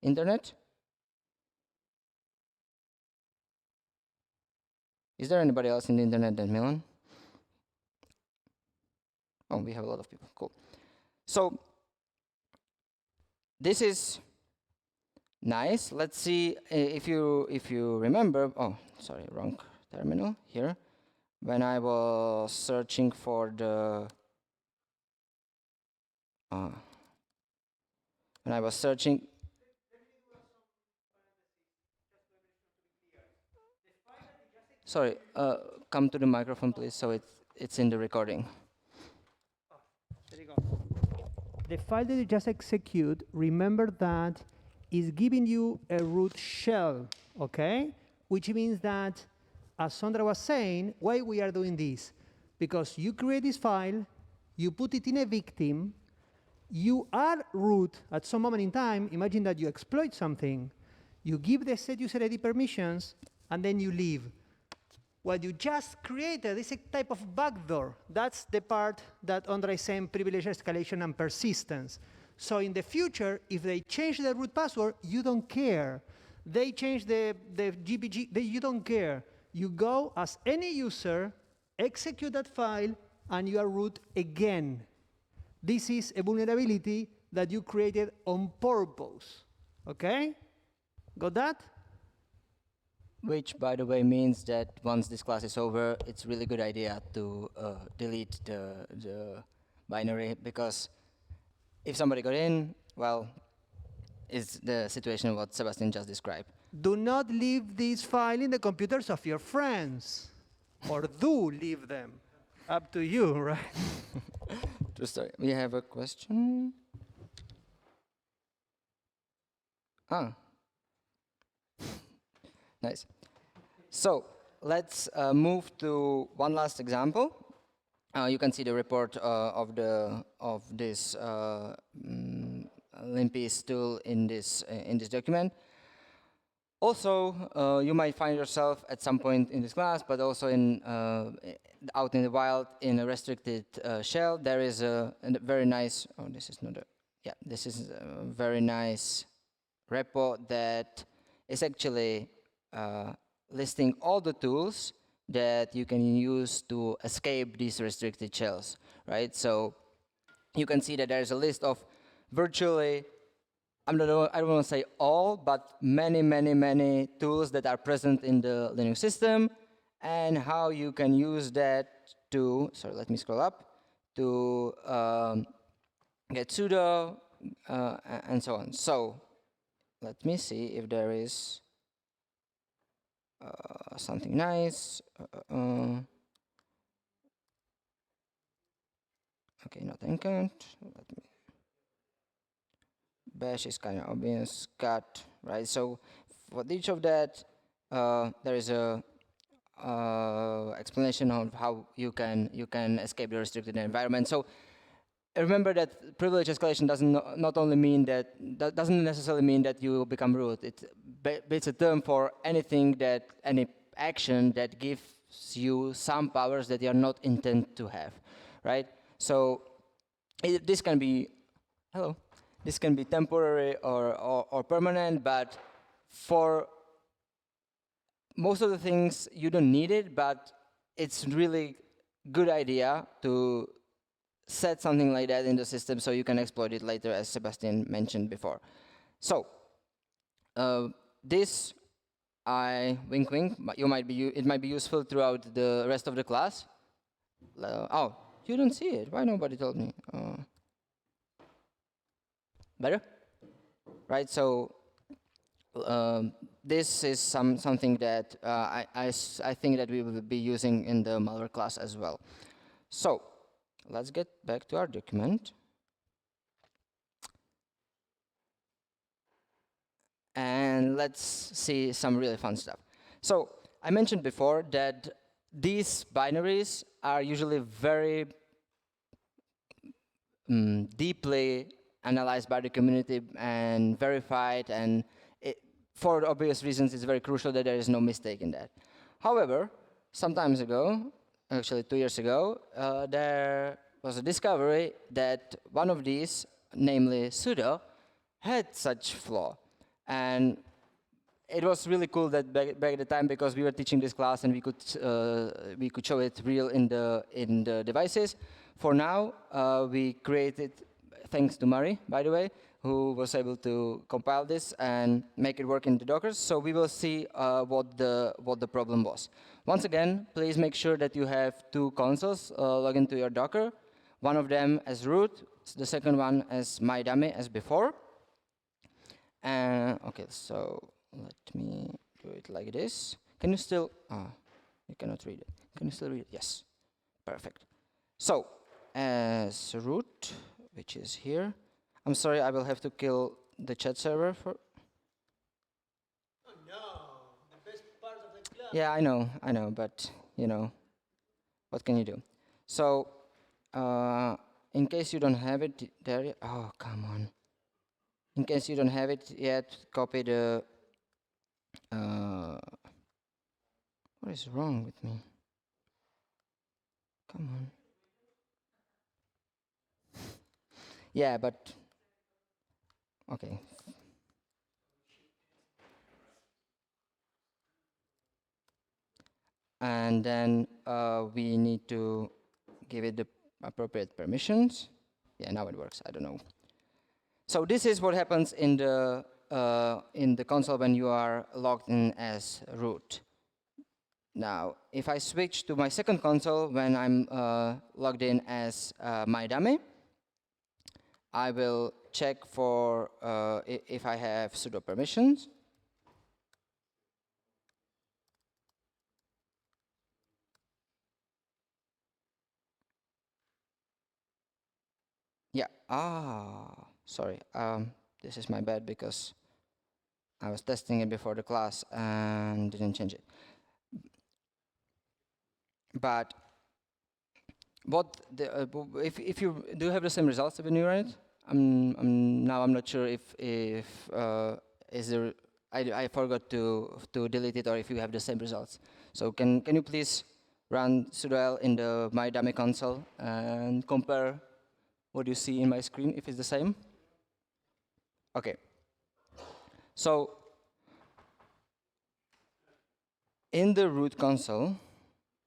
Speaker 1: internet? Is there anybody else in the internet than Milan? Oh, we have a lot of people. Cool. So this is nice. Let's see if you remember. Oh, sorry, wrong terminal here. When I was searching for the when I was searching. Sorry, come to the microphone, please, so it's in the recording.
Speaker 2: There you go. The file that you just execute, remember that is giving you a root shell, okay? Which means that, as Sandra was saying, why we are doing this? Because you create this file, you put it in a victim, you are root at some moment in time. Imagine that you exploit something, you give the set user ID permissions, and then you leave. What you just created is a type of backdoor. That's the part that Andre is saying, privilege escalation and persistence. So in the future, if they change the root password, you don't care. They change the GPG, you don't care. You go as any user, execute that file, and you are root again. This is a vulnerability that you created on purpose. Okay? Got that?
Speaker 1: Which, by the way, means that once this class is over, it's really good idea to delete the binary, because if somebody got in, well, it's the situation what Sebastian just described.
Speaker 2: Do not leave this file in the computers of your friends. Or do leave them. Up to you, right?
Speaker 1: True story. We have a question. Nice. So let's move to one last example. You can see the report of this Limpis tool in this document. Also, you might find yourself at some point in this class, but also out in the wild in a restricted shell. There is a very nice. Oh, this is not a. Yeah, this is a very nice repo that is actually listing all the tools that you can use to escape these restricted shells, right? So you can see that there's a list of virtually, I don't want to say all, but many tools that are present in the Linux system, and how you can use that to, sorry, let me scroll up, to get sudo and so on. So let me see if there is something nice. Okay, not encount. Let me. Bash is kind of obvious. Cut, right? So for each of that, there is a explanation of how you can escape the restricted environment. So remember that privilege escalation doesn't not only mean that doesn't necessarily mean that you become root. It's a term for any action that gives you some powers that you are not intended to have, right? So this can be hello. This can be temporary or permanent, but for most of the things you don't need it, but it's really good idea to set something like that in the system so you can exploit it later, as Sebastian mentioned before. So this I wink wink, but it might be useful throughout the rest of the class. Oh, you don't see it. Why nobody told me? Better, right? So this is something that I think that we will be using in the malware class as well. So let's get back to our document. And let's see some really fun stuff. So I mentioned before that these binaries are usually very deeply analyzed by the community and verified, and for obvious reasons it's very crucial that there is no mistake in that. However, some time ago, actually 2 years ago, there was a discovery that one of these, namely sudo, had such flaw. And it was really cool that back at the time, because we were teaching this class and we could show it real in the devices. For now, we created, thanks to Mari, by the way, who was able to compile this and make it work in the Docker. So we will see what the problem was. Once again, please make sure that you have two consoles log into your Docker. One of them as root, the second one as my dummy as before. Okay, so let me do it like this. Can you still, you cannot read it. Can you still read it? Yes, perfect. So, as root, which is here, I'm sorry, I will have to kill the chat server for.
Speaker 2: Oh no, the best part of the class.
Speaker 1: Yeah, I know, but you know, what can you do? So, in case you don't have it there, oh come on. In case you don't have it yet, copy the. What is wrong with me? Come on. Yeah, but okay. And then we need to give it the appropriate permissions. Yeah, now it works. I don't know. So this is what happens in the console when you are logged in as root. Now, if I switch to my second console when I'm logged in as my dummy, I will check for if I have sudo permissions. Yeah. Sorry. This is my bad because I was testing it before the class and didn't change it. But what if you do have the same results when you run it? I'm not sure if is there. I forgot to delete it, or if you have the same results. So can you please run sudo l in the my dummy console and compare what you see in my screen if it's the same? Okay. So in the root console,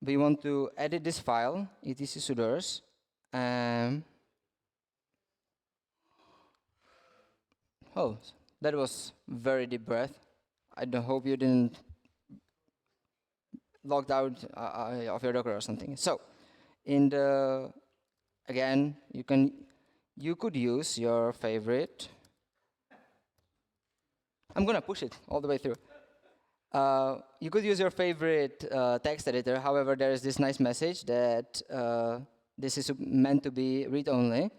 Speaker 1: we want to edit this file, etc sudoers. Oh, that was very deep breath. I don't hope you didn't logged out of your Docker or something. So, in the again, you could use your favorite. I'm gonna push it all the way through. You could use your favorite text editor. However, there is this nice message that this is meant to be read-only.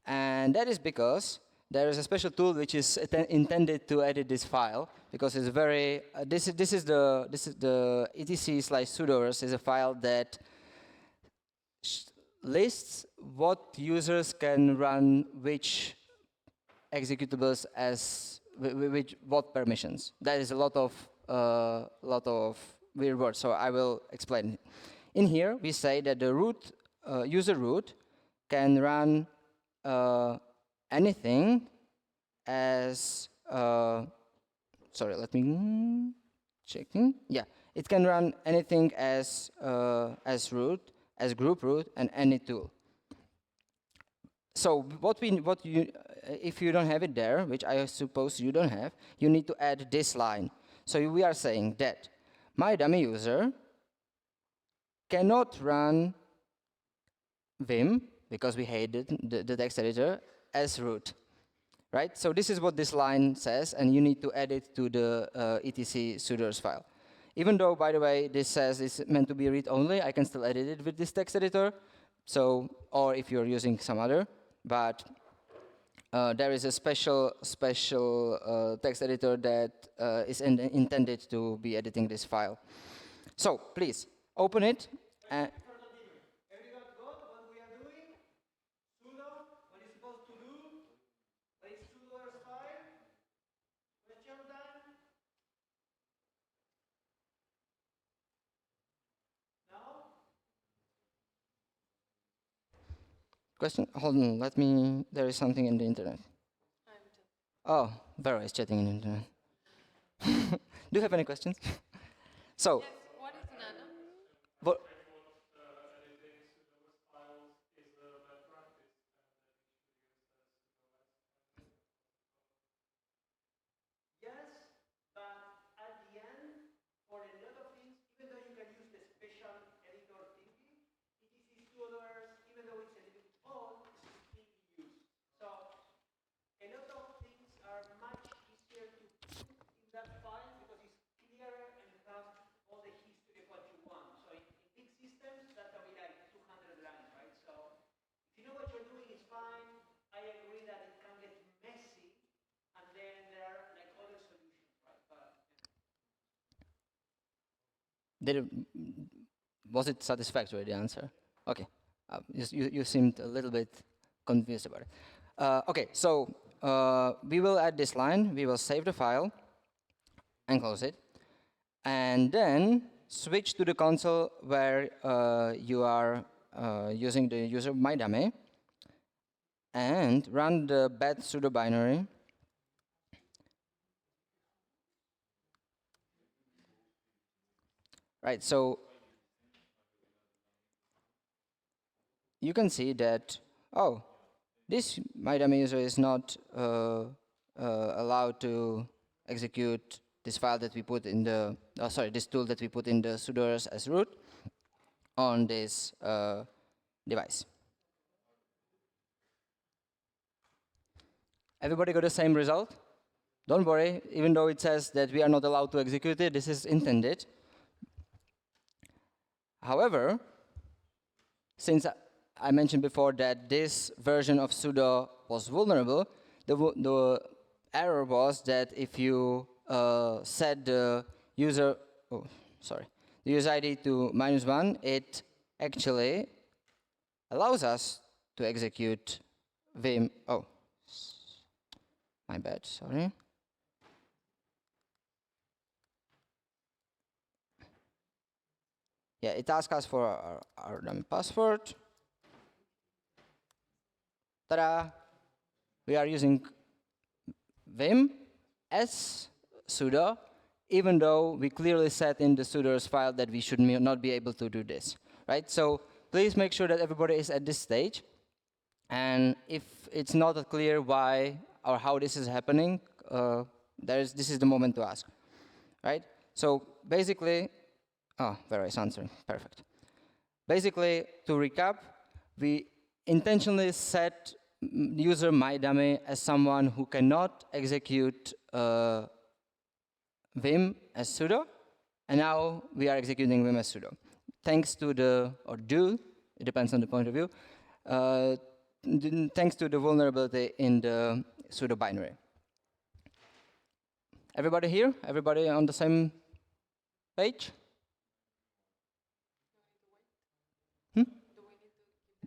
Speaker 1: And that is because there is a special tool which is intended to edit this file, because it's very, this is the etc/sudoers is a file that lists what users can run which executables as with what permissions. That is a lot of weird words, so I will explain. In here, we say that the root user root can run anything as sorry, let me checking. Yeah, it can run anything as root, as group root, and any tool. So what you if you don't have it there, which I suppose you don't have, you need to add this line. So we are saying that my dummy user cannot run Vim, because we hated the text editor, as root, right? So this is what this line says, and you need to add it to the etc/sudoers file. Even though, by the way, this says it's meant to be read-only, I can still edit it with this text editor. So, or if you're using some other, but there is a special text editor that is intended to be editing this file. So please open it. And
Speaker 2: Everyone got what we are doing? Sudo, what it's supposed to do? What is sudoers file? Question done? No?
Speaker 1: question. Hold on. Let me. There is something in the internet. Oh, Vera is chatting in the internet. Do you have any questions? So.
Speaker 3: Yes, what is nano?
Speaker 1: What,
Speaker 2: Yes, but at the end, for a lot of things, even though you can use the special editor thingy, etc sudoers, even though it's a little bit old, is still used. So a lot of things are much easier to put in that file because it's clearer and it has all the history of what you want. So in big systems, that can be like 200 lines, right? So if you know what you're doing, it's fine. I agree that it can get messy, and then there are like other solutions, right? But
Speaker 1: did it, was it satisfactory, the answer? Okay. You seemed a little bit confused about it. Okay, so we will add this line. We will save the file and close it. And then switch to the console where you are using the user mydummy, and run the bad pseudo binary. Right, so you can see that, oh, this mydummy user is not allowed to execute this file that we put in the, this tool that we put in the sudoers as root on this device. Everybody got the same result? Don't worry, even though it says that we are not allowed to execute it, this is intended. However, since I mentioned before that this version of sudo was vulnerable, the error was that if you set the user, the user ID to -1, it actually allows us to execute Vim. Oh, my bad, sorry. Yeah, it asks us for our dummy password. Ta-da! We are using Vim as sudo, even though we clearly said in the sudoers file that we should not be able to do this, right? So please make sure that everybody is at this stage. And if it's not clear why or how this is happening, this is the moment to ask, right? So basically, Vera is answering, perfect. Basically, to recap, we intentionally set user mydummy as someone who cannot execute Vim as sudo, And now we are executing vim as sudo. Thanks to the, or do, it depends on the point of view, uh, thanks to the vulnerability in the sudo binary. Everybody here? Everybody on the same page? Do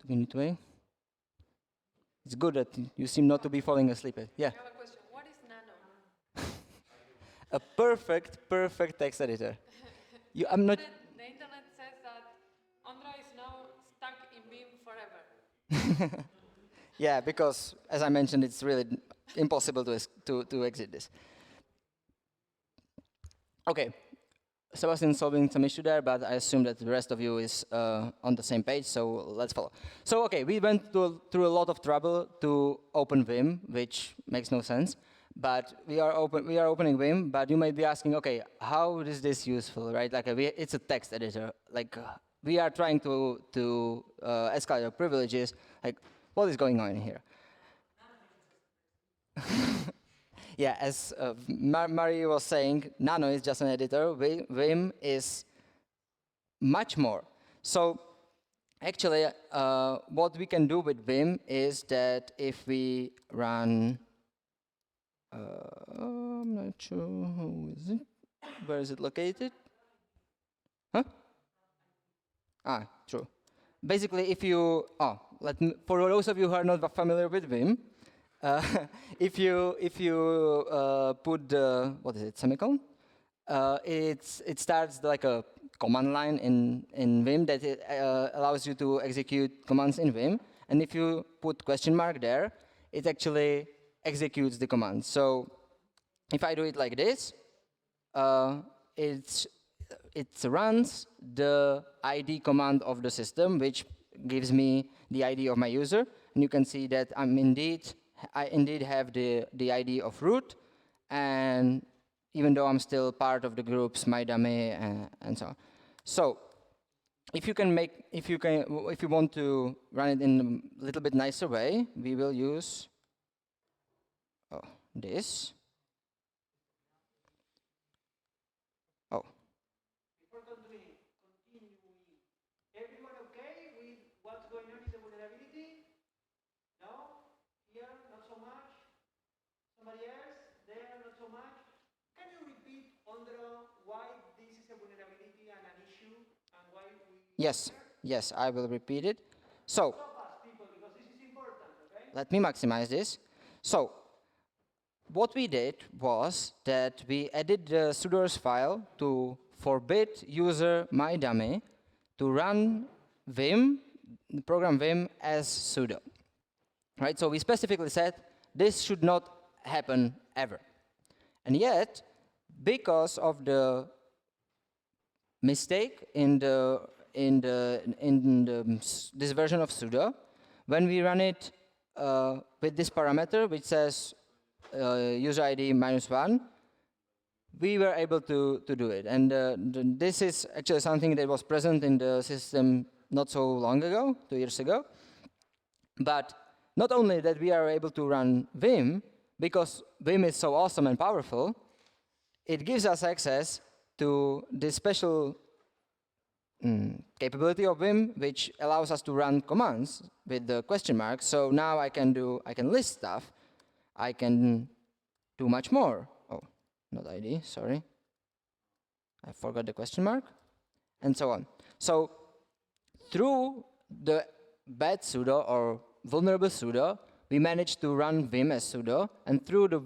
Speaker 1: we need to wait? It's good that you seem not to be falling asleep. Yeah.
Speaker 3: I have a question. What is nano?
Speaker 1: A perfect text editor. I'm not.
Speaker 3: The internet says that Andra is now stuck in Vim forever.
Speaker 1: Yeah, because as I mentioned, it's really impossible to exit this. Okay, Sebastian solving some issue there, but I assume that the rest of you is on the same page, so let's follow. So okay, we went through a lot of trouble to open Vim, which makes no sense. But we are opening Vim, but you might be asking, okay, how is this useful, right? Like it's a text editor. Like we are trying to escalate our privileges. Like what is going on here? Yeah, as Marie was saying, Nano is just an editor. Vim is much more. So actually, what we can do with Vim is that if we run, I'm not sure, who is it? Where is it located? Huh? Ah, true. Basically, if you, for those of you who are not familiar with Vim, if you put the, what is it, semicolon? It starts like a command line in Vim that allows you to execute commands in Vim. And if you put question mark there, it actually executes the command. So if I do it like this, it runs the ID command of the system, which gives me the ID of my user. And you can see that I indeed have the ID of root, and even though I'm still part of the groups my dummy and so on. So if you want to run it in a little bit nicer way, we will use this. Oh.
Speaker 2: Before continuing, everyone okay with what's going on in the vulnerability? No? Here, not so much? Somebody else? There, not so much? Can you repeat, Ondro, why this is a vulnerability and an issue, and why we...
Speaker 1: Yes, I will repeat it. So,
Speaker 2: fast, people, because this is important, okay?
Speaker 1: let me maximize this. So, what we did was that we added the sudoers file to forbid user mydummy to run Vim, the program Vim, as sudo. Right? So we specifically said this should not happen ever. And yet, because of the mistake in this version of sudo, when we run it with this parameter, which says user ID -1, we were able to do it. And this is actually something that was present in the system not so long ago, 2 years ago. But not only that we are able to run Vim, because Vim is so awesome and powerful, it gives us access to this special capability of Vim, which allows us to run commands with the question mark. So now I can list stuff. I can do much more. Oh, not ID, sorry. I forgot the question mark, and so on. So through the bad sudo or vulnerable sudo, we managed to run Vim as sudo, and through the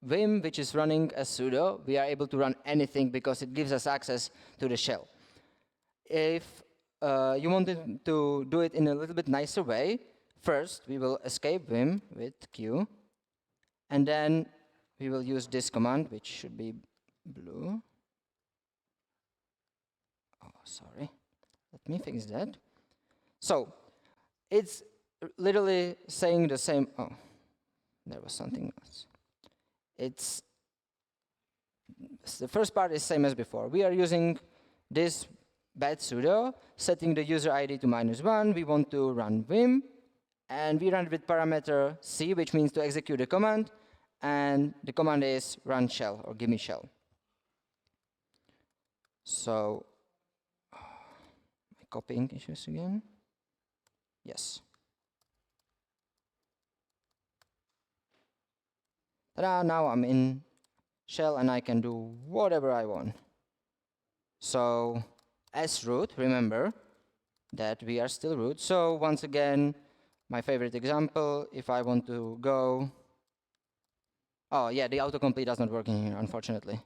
Speaker 1: Vim, which is running as sudo, we are able to run anything because it gives us access to the shell. If you wanted to do it in a little bit nicer way, first we will escape Vim with Q, and then we will use this command, which should be blue. Oh, sorry. Let me fix that. So it's literally saying the same. Oh, there was something else. The first part is same as before. We are using this bad sudo, setting the user ID to -1. We want to run Vim, and we run it with parameter C, which means to execute a command, and the command is run shell or give me shell. So, copying issues again. Yes. Ta-da, now I'm in shell and I can do whatever I want. So, as root, remember that we are still root. So once again, my favorite example, if I want to go, oh yeah, the autocomplete does not work in here, unfortunately.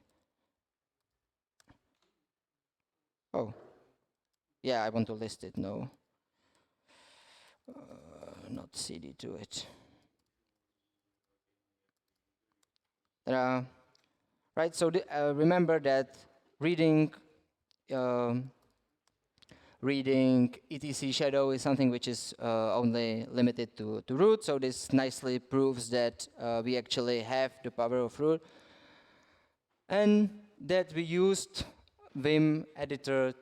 Speaker 1: Oh, yeah, I want to list it, no. Not cd to it. Right, so remember that reading reading etc shadow is something which is only limited to root, so this nicely proves that we actually have the power of root, and that we used Vim editor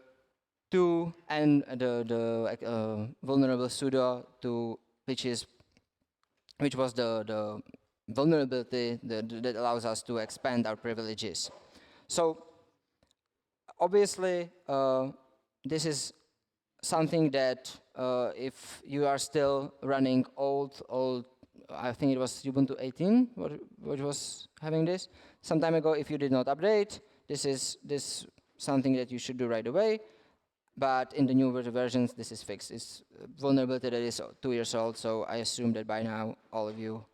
Speaker 1: 2 and the vulnerable sudo to which was the vulnerability that allows us to expand our privileges. So obviously this is something that if you are still running old, I think it was Ubuntu 18, what was having this some time ago, if you did not update, this is something that you should do right away. But in the newer versions, this is fixed. It's a vulnerability that is 2 years old, so I assume that by now all of you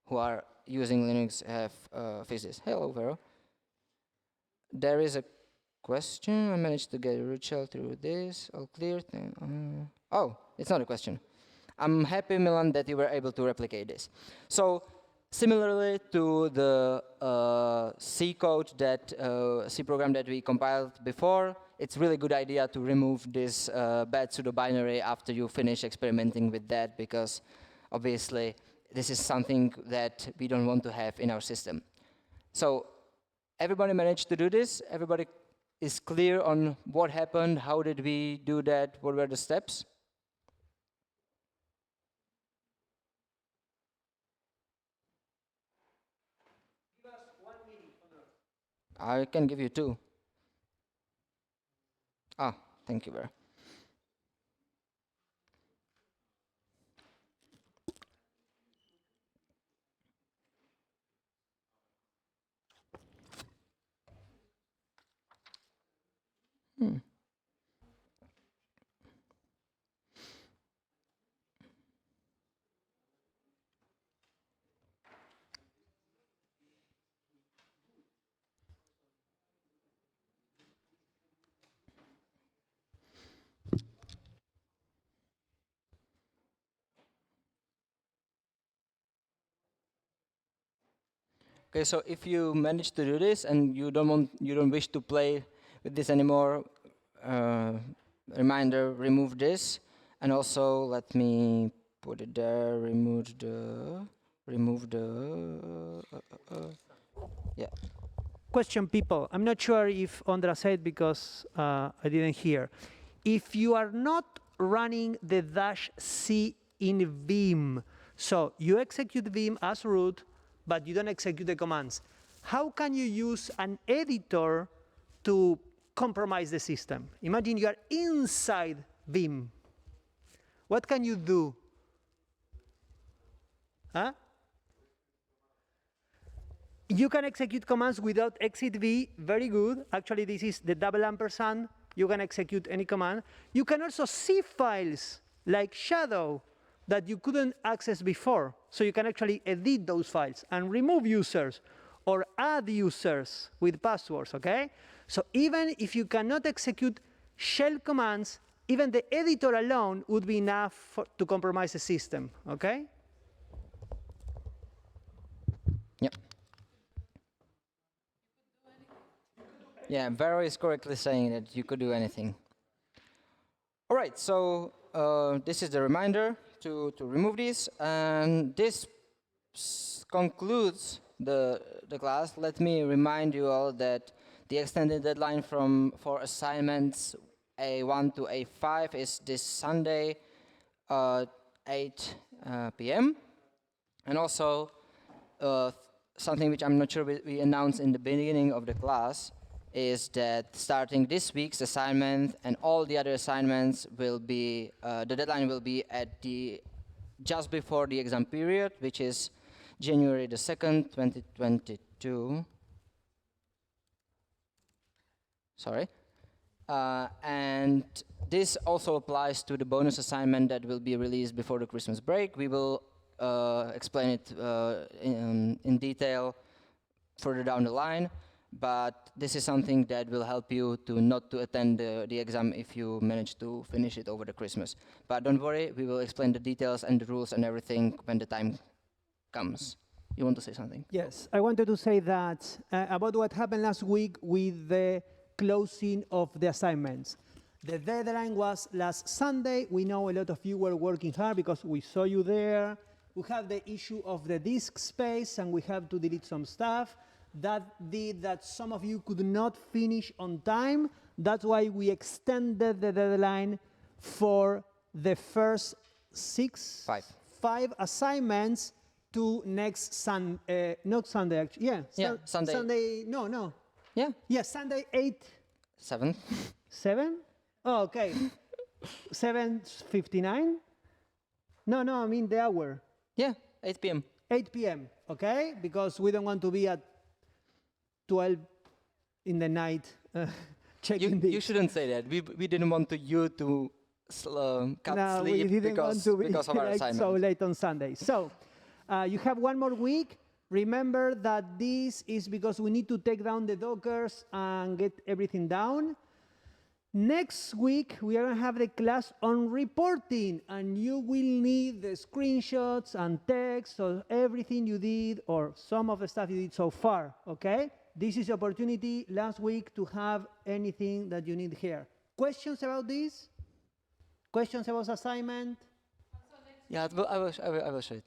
Speaker 1: who are using Linux have fixed this. Hello, Vero. There is a question. I managed to get a root shell through this. All clear. Oh, it's not a question. I'm happy, Milan, that you were able to replicate this. So similarly to the C code that C program that we compiled before, it's really good idea to remove this bad pseudo binary after you finish experimenting with that, because obviously this is something that we don't want to have in our system. So everybody managed to do this? Everybody is clear on what happened? How did we do that? What were the steps?
Speaker 2: Give us 1 minute on Earth.
Speaker 1: I can give you 2. Ah, thank you, Ver. Okay, so if you manage to do this and you don't wish to play with this anymore, reminder, remove this, and also let me put it there. Remove the yeah.
Speaker 2: Question, people. I'm not sure if Ondra said, because I didn't hear. If you are not running the -c in Vim, so you execute Vim as root, but you don't execute the commands, how can you use an editor to compromise the system? Imagine you are inside Vim. What can you do? Huh? You can execute commands without exit v, very good. Actually, this is the double ampersand. You can execute any command. You can also see files like shadow that you couldn't access before. So you can actually edit those files and remove users or add users with passwords, okay? So even if you cannot execute shell commands, even the editor alone would be enough to compromise the system, okay?
Speaker 1: Yep. Yeah, Vero is correctly saying that you could do anything. All right, so this is the reminder to remove these, and this concludes the class. Let me remind you all that the extended deadline for assignments A1 to A5 is this Sunday, 8 p.m. And also something which I'm not sure we announced in the beginning of the class, is that starting this week's assignment and all the other assignments will be, the deadline will be at the just before the exam period, which is January the 2nd, 2022. Sorry. And this also applies to the bonus assignment that will be released before the Christmas break. We will explain it in detail further down the line, but this is something that will help you to not to attend the exam if you manage to finish it over the Christmas. But don't worry, we will explain the details and the rules and everything when the time comes. You want to say something?
Speaker 2: Yes, I wanted to say that about what happened last week with the closing of the assignments. The deadline was last Sunday. We know a lot of you were working hard because we saw you there. We have the issue of the disk space and we have to delete some stuff. That did that some of you could not finish on time. That's why we extended the deadline for the first five assignments to next Sunday, not Sunday actually,
Speaker 1: Sunday.
Speaker 2: Sunday, no.
Speaker 1: Yeah.
Speaker 2: Sunday 8,
Speaker 1: 7.
Speaker 2: 7? Oh, okay. 7:59? No, I mean the hour.
Speaker 1: Yeah, 8 p.m.
Speaker 2: 8 p.m., okay? Because we don't want to be at 12 in the night checking this.
Speaker 1: You shouldn't say that. We didn't want you to cut
Speaker 2: No,
Speaker 1: sleep
Speaker 2: we didn't want to be
Speaker 1: because of our
Speaker 2: like
Speaker 1: assignment.
Speaker 2: so late on Sunday. So you have one more week. Remember that this is because we need to take down the Dockers and get everything down. Next week, we are going to have the class on reporting, and you will need the screenshots and text of everything you did or some of the stuff you did so far, okay? This is the opportunity last week to have anything that you need here. Questions about this? Questions about assignment?
Speaker 1: Yeah, I will show it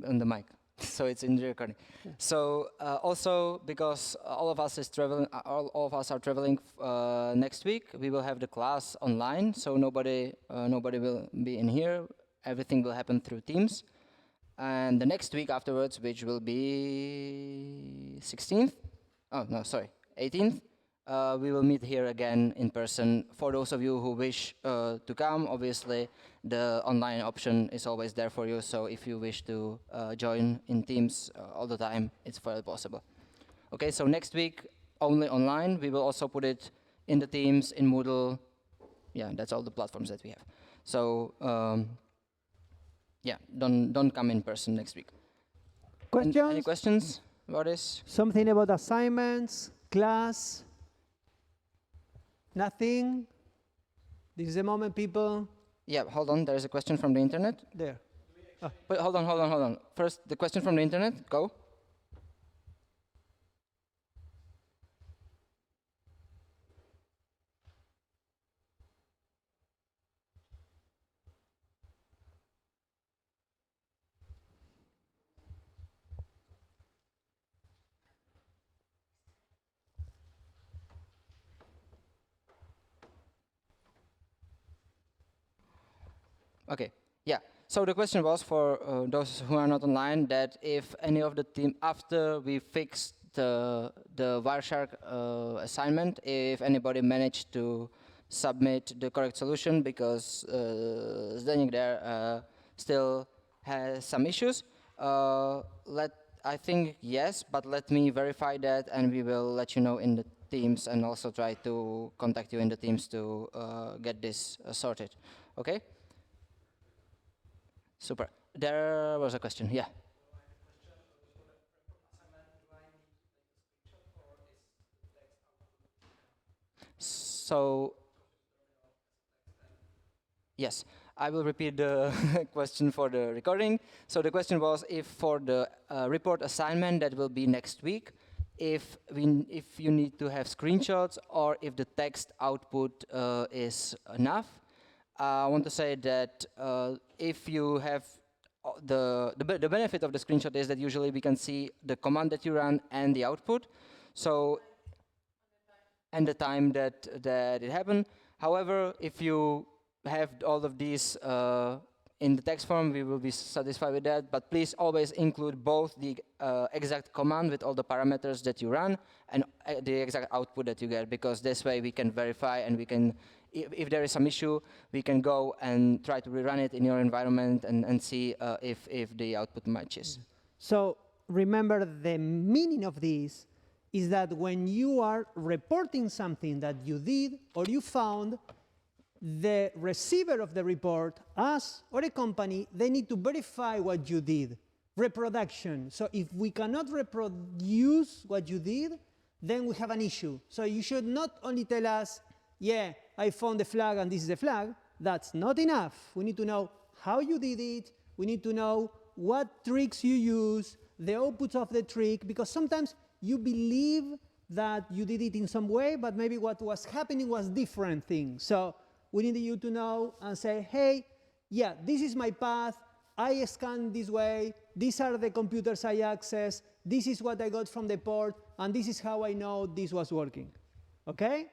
Speaker 1: on the mic, so it's in the recording. So also because all of us are traveling next week, we will have the class online. So nobody will be in here. Everything will happen through Teams. And the next week afterwards, which will be 16th. Oh no, sorry, 18th. We will meet here again in person. For those of you who wish to come, obviously the online option is always there for you. So if you wish to join in Teams all the time, it's fully possible. Okay, so next week only online. We will also put it in the Teams, in Moodle. Yeah, that's all the platforms that we have. So yeah, don't come in person next week.
Speaker 2: Questions?
Speaker 1: Any questions about this?
Speaker 2: Something about assignments, class? Nothing? This is the moment, people.
Speaker 1: Yeah, hold on. There is a question from the internet.
Speaker 2: There.
Speaker 1: Wait, hold on. First, the question from the internet. Go. Okay. Yeah. So the question was for those who are not online that if any of the team after we fixed the Wireshark assignment, if anybody managed to submit the correct solution because Zdeněk there still has some issues. I think yes, but let me verify that and we will let you know in the Teams and also try to contact you in the Teams to get this sorted. Okay? Super. There was a question. Yeah. So, yes, I will repeat the question for the recording. So the question was if for the report assignment that will be next week, if you need to have screenshots or if the text output is enough. I want to say that if you have the benefit of the screenshot is that usually we can see the command that you run and the output, so and the time that it happened. However, if you have all of these in the text form, we will be satisfied with that, but please always include both the exact command with all the parameters that you run and the exact output that you get, because this way we can verify and we can, if there is some issue, we can go and try to rerun it in your environment and see if the output matches.
Speaker 2: So remember, the meaning of this is that when you are reporting something that you did or you found, the receiver of the report, us or a company, they need to verify what you did. Reproduction. So if we cannot reproduce what you did, then we have an issue. So you should not only tell us, yeah, I found the flag and this is the flag. That's not enough. We need to know how you did it. We need to know what tricks you use, the outputs of the trick, because sometimes you believe that you did it in some way, but maybe what was happening was different things. So we need you to know and say, hey, yeah, this is my path. I scanned this way. These are the computers I access. This is what I got from the port. And this is how I know this was working. OK?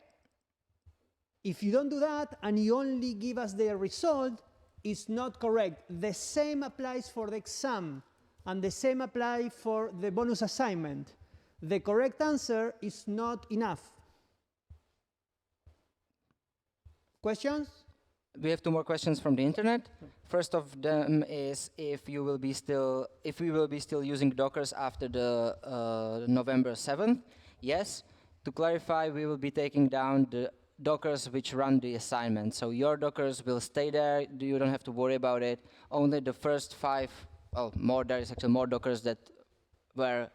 Speaker 2: If you don't do that and you only give us the result, it's not correct. The same applies for the exam. And the same applies for the bonus assignment. The correct answer is not enough. Questions?
Speaker 1: We have 2 more questions from the internet. First of them is if we will be still using Dockers after the November 7th. Yes. To clarify, we will be taking down the Dockers which run the assignment. So your Dockers will stay there. You don't have to worry about it. Only the first 5, there is actually more Dockers that were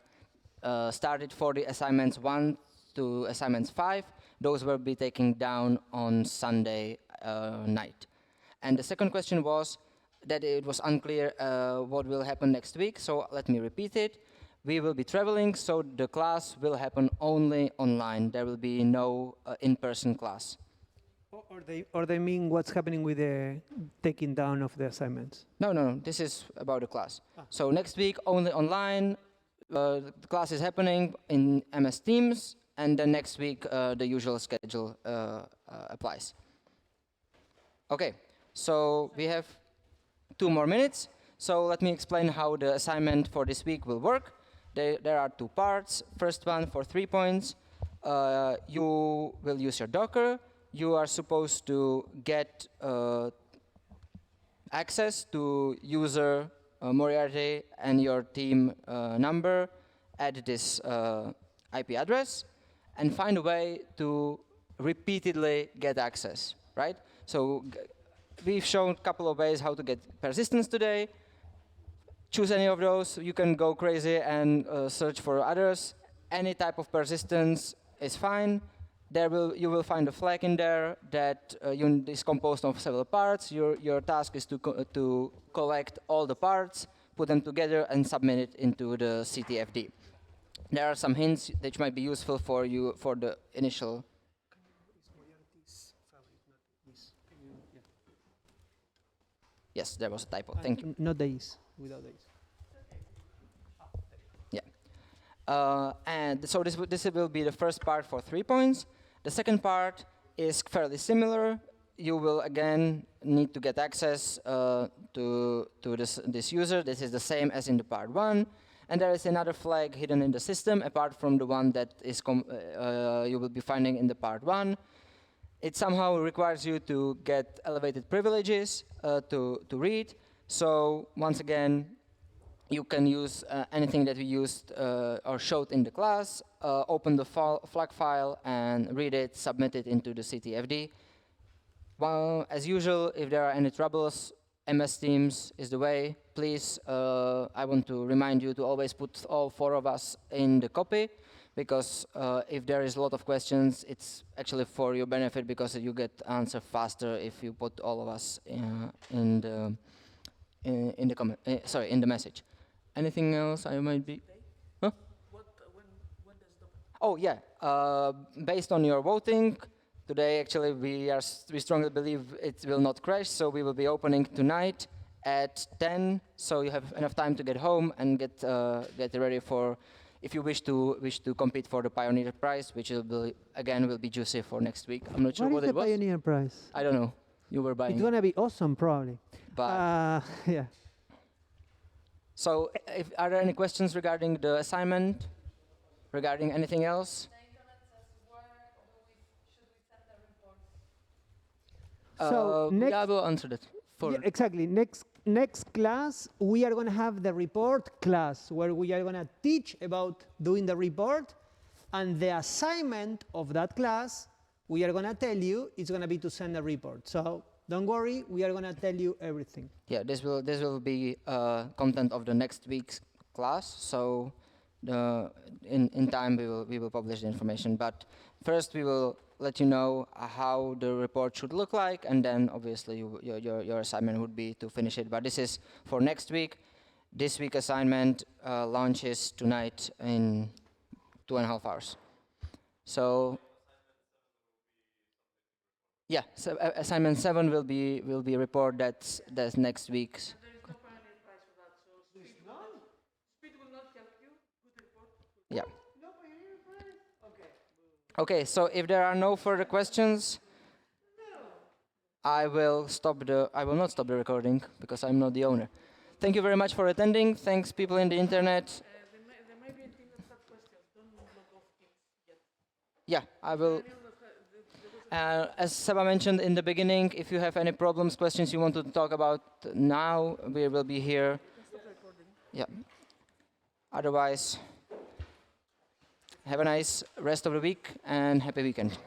Speaker 1: started for the assignments 1 to assignments 5. Those will be taken down on Sunday night. And the second question was that it was unclear what will happen next week. So let me repeat it. We will be traveling, so the class will happen only online. There will be no in-person class.
Speaker 2: Or they mean what's happening with the taking down of the assignments?
Speaker 1: No. This is about the class. So next week, only online. The class is happening in MS Teams. And then next week, the usual schedule applies. OK, so we have 2 more minutes. So let me explain how the assignment for this week will work. There are 2 parts. First one for 3 points. You will use your Docker. You are supposed to get access to user Moriarty and your team number at this IP address, and find a way to repeatedly get access, right? So we've shown a couple of ways how to get persistence today. Choose any of those. You can go crazy and search for others. Any type of persistence is fine. You will find a flag in there that is composed of several parts. Your task is to collect all the parts, put them together, and submit it into the CTFD. There are some hints that might be useful for you for the initial. Yes, there was a typo. Thank you.
Speaker 2: Not the is, without the is.
Speaker 1: Yeah. And so this will be the first part for 3 points. The second part is fairly similar. You will again need to get access to this user. This is the same as in the part 1. And there is another flag hidden in the system, apart from the one that is you will be finding in the part 1. It somehow requires you to get elevated privileges to read. So once again, you can use anything that we used or showed in the class, open the flag file and read it, submit it into the CTFD. Well, as usual, if there are any troubles, MS Teams is the way. Please, I want to remind you to always put all 4 of us in the copy, because if there is a lot of questions, it's actually for your benefit, because you get answer faster if you put all of us in the comment. Sorry, in the message. Anything else I might be? Huh?
Speaker 4: When does the...
Speaker 1: Oh yeah, based on your voting, today actually we strongly believe it will not crash, so we will be opening tonight at 10, so you have enough time to get home and get ready for, if you wish to compete for the Pioneer Prize, which will be juicy for next week. I'm not sure what
Speaker 2: is
Speaker 1: it
Speaker 2: the
Speaker 1: was.
Speaker 2: Pioneer Prize?
Speaker 1: I don't know. You were buying
Speaker 2: It's
Speaker 1: it.
Speaker 2: going to be awesome, probably.
Speaker 1: But
Speaker 2: Yeah.
Speaker 1: so, if are there any questions regarding the assignment, regarding anything else?
Speaker 3: The internet says where should we send the report?
Speaker 2: So
Speaker 1: Yeah, I
Speaker 2: next,
Speaker 1: will answer that.
Speaker 2: yeah, exactly. Next class, we are going to have the report class where we are going to teach about doing the report, and the assignment of that class, we are going to tell you it's going to be to send a report. So don't worry, we are going to tell you everything.
Speaker 1: Yeah, this will be content of the next week's class. So in time we will publish the information. But first we will let you know how the report should look like, and then obviously your assignment would be to finish it. But this is for next week. This week assignment launches tonight in 2.5 hours. So yeah, so assignment 7 will be a report that's next week's.
Speaker 4: There is no penalty price for that, so speed will not help you. Good report.
Speaker 1: Yeah.
Speaker 2: No, okay.
Speaker 1: Okay, so if there are no further questions, I will not stop the recording because I'm not the owner. Thank you very much for attending. Thanks people in the internet.
Speaker 4: There may be a team that has questions. Don't log off Teams yet.
Speaker 1: Yeah, I will. As Seba mentioned in the beginning, if you have any problems, questions you want to talk about now, we will be here.
Speaker 4: Stop the recording.
Speaker 1: Yeah. Otherwise, have a nice rest of the week and happy weekend.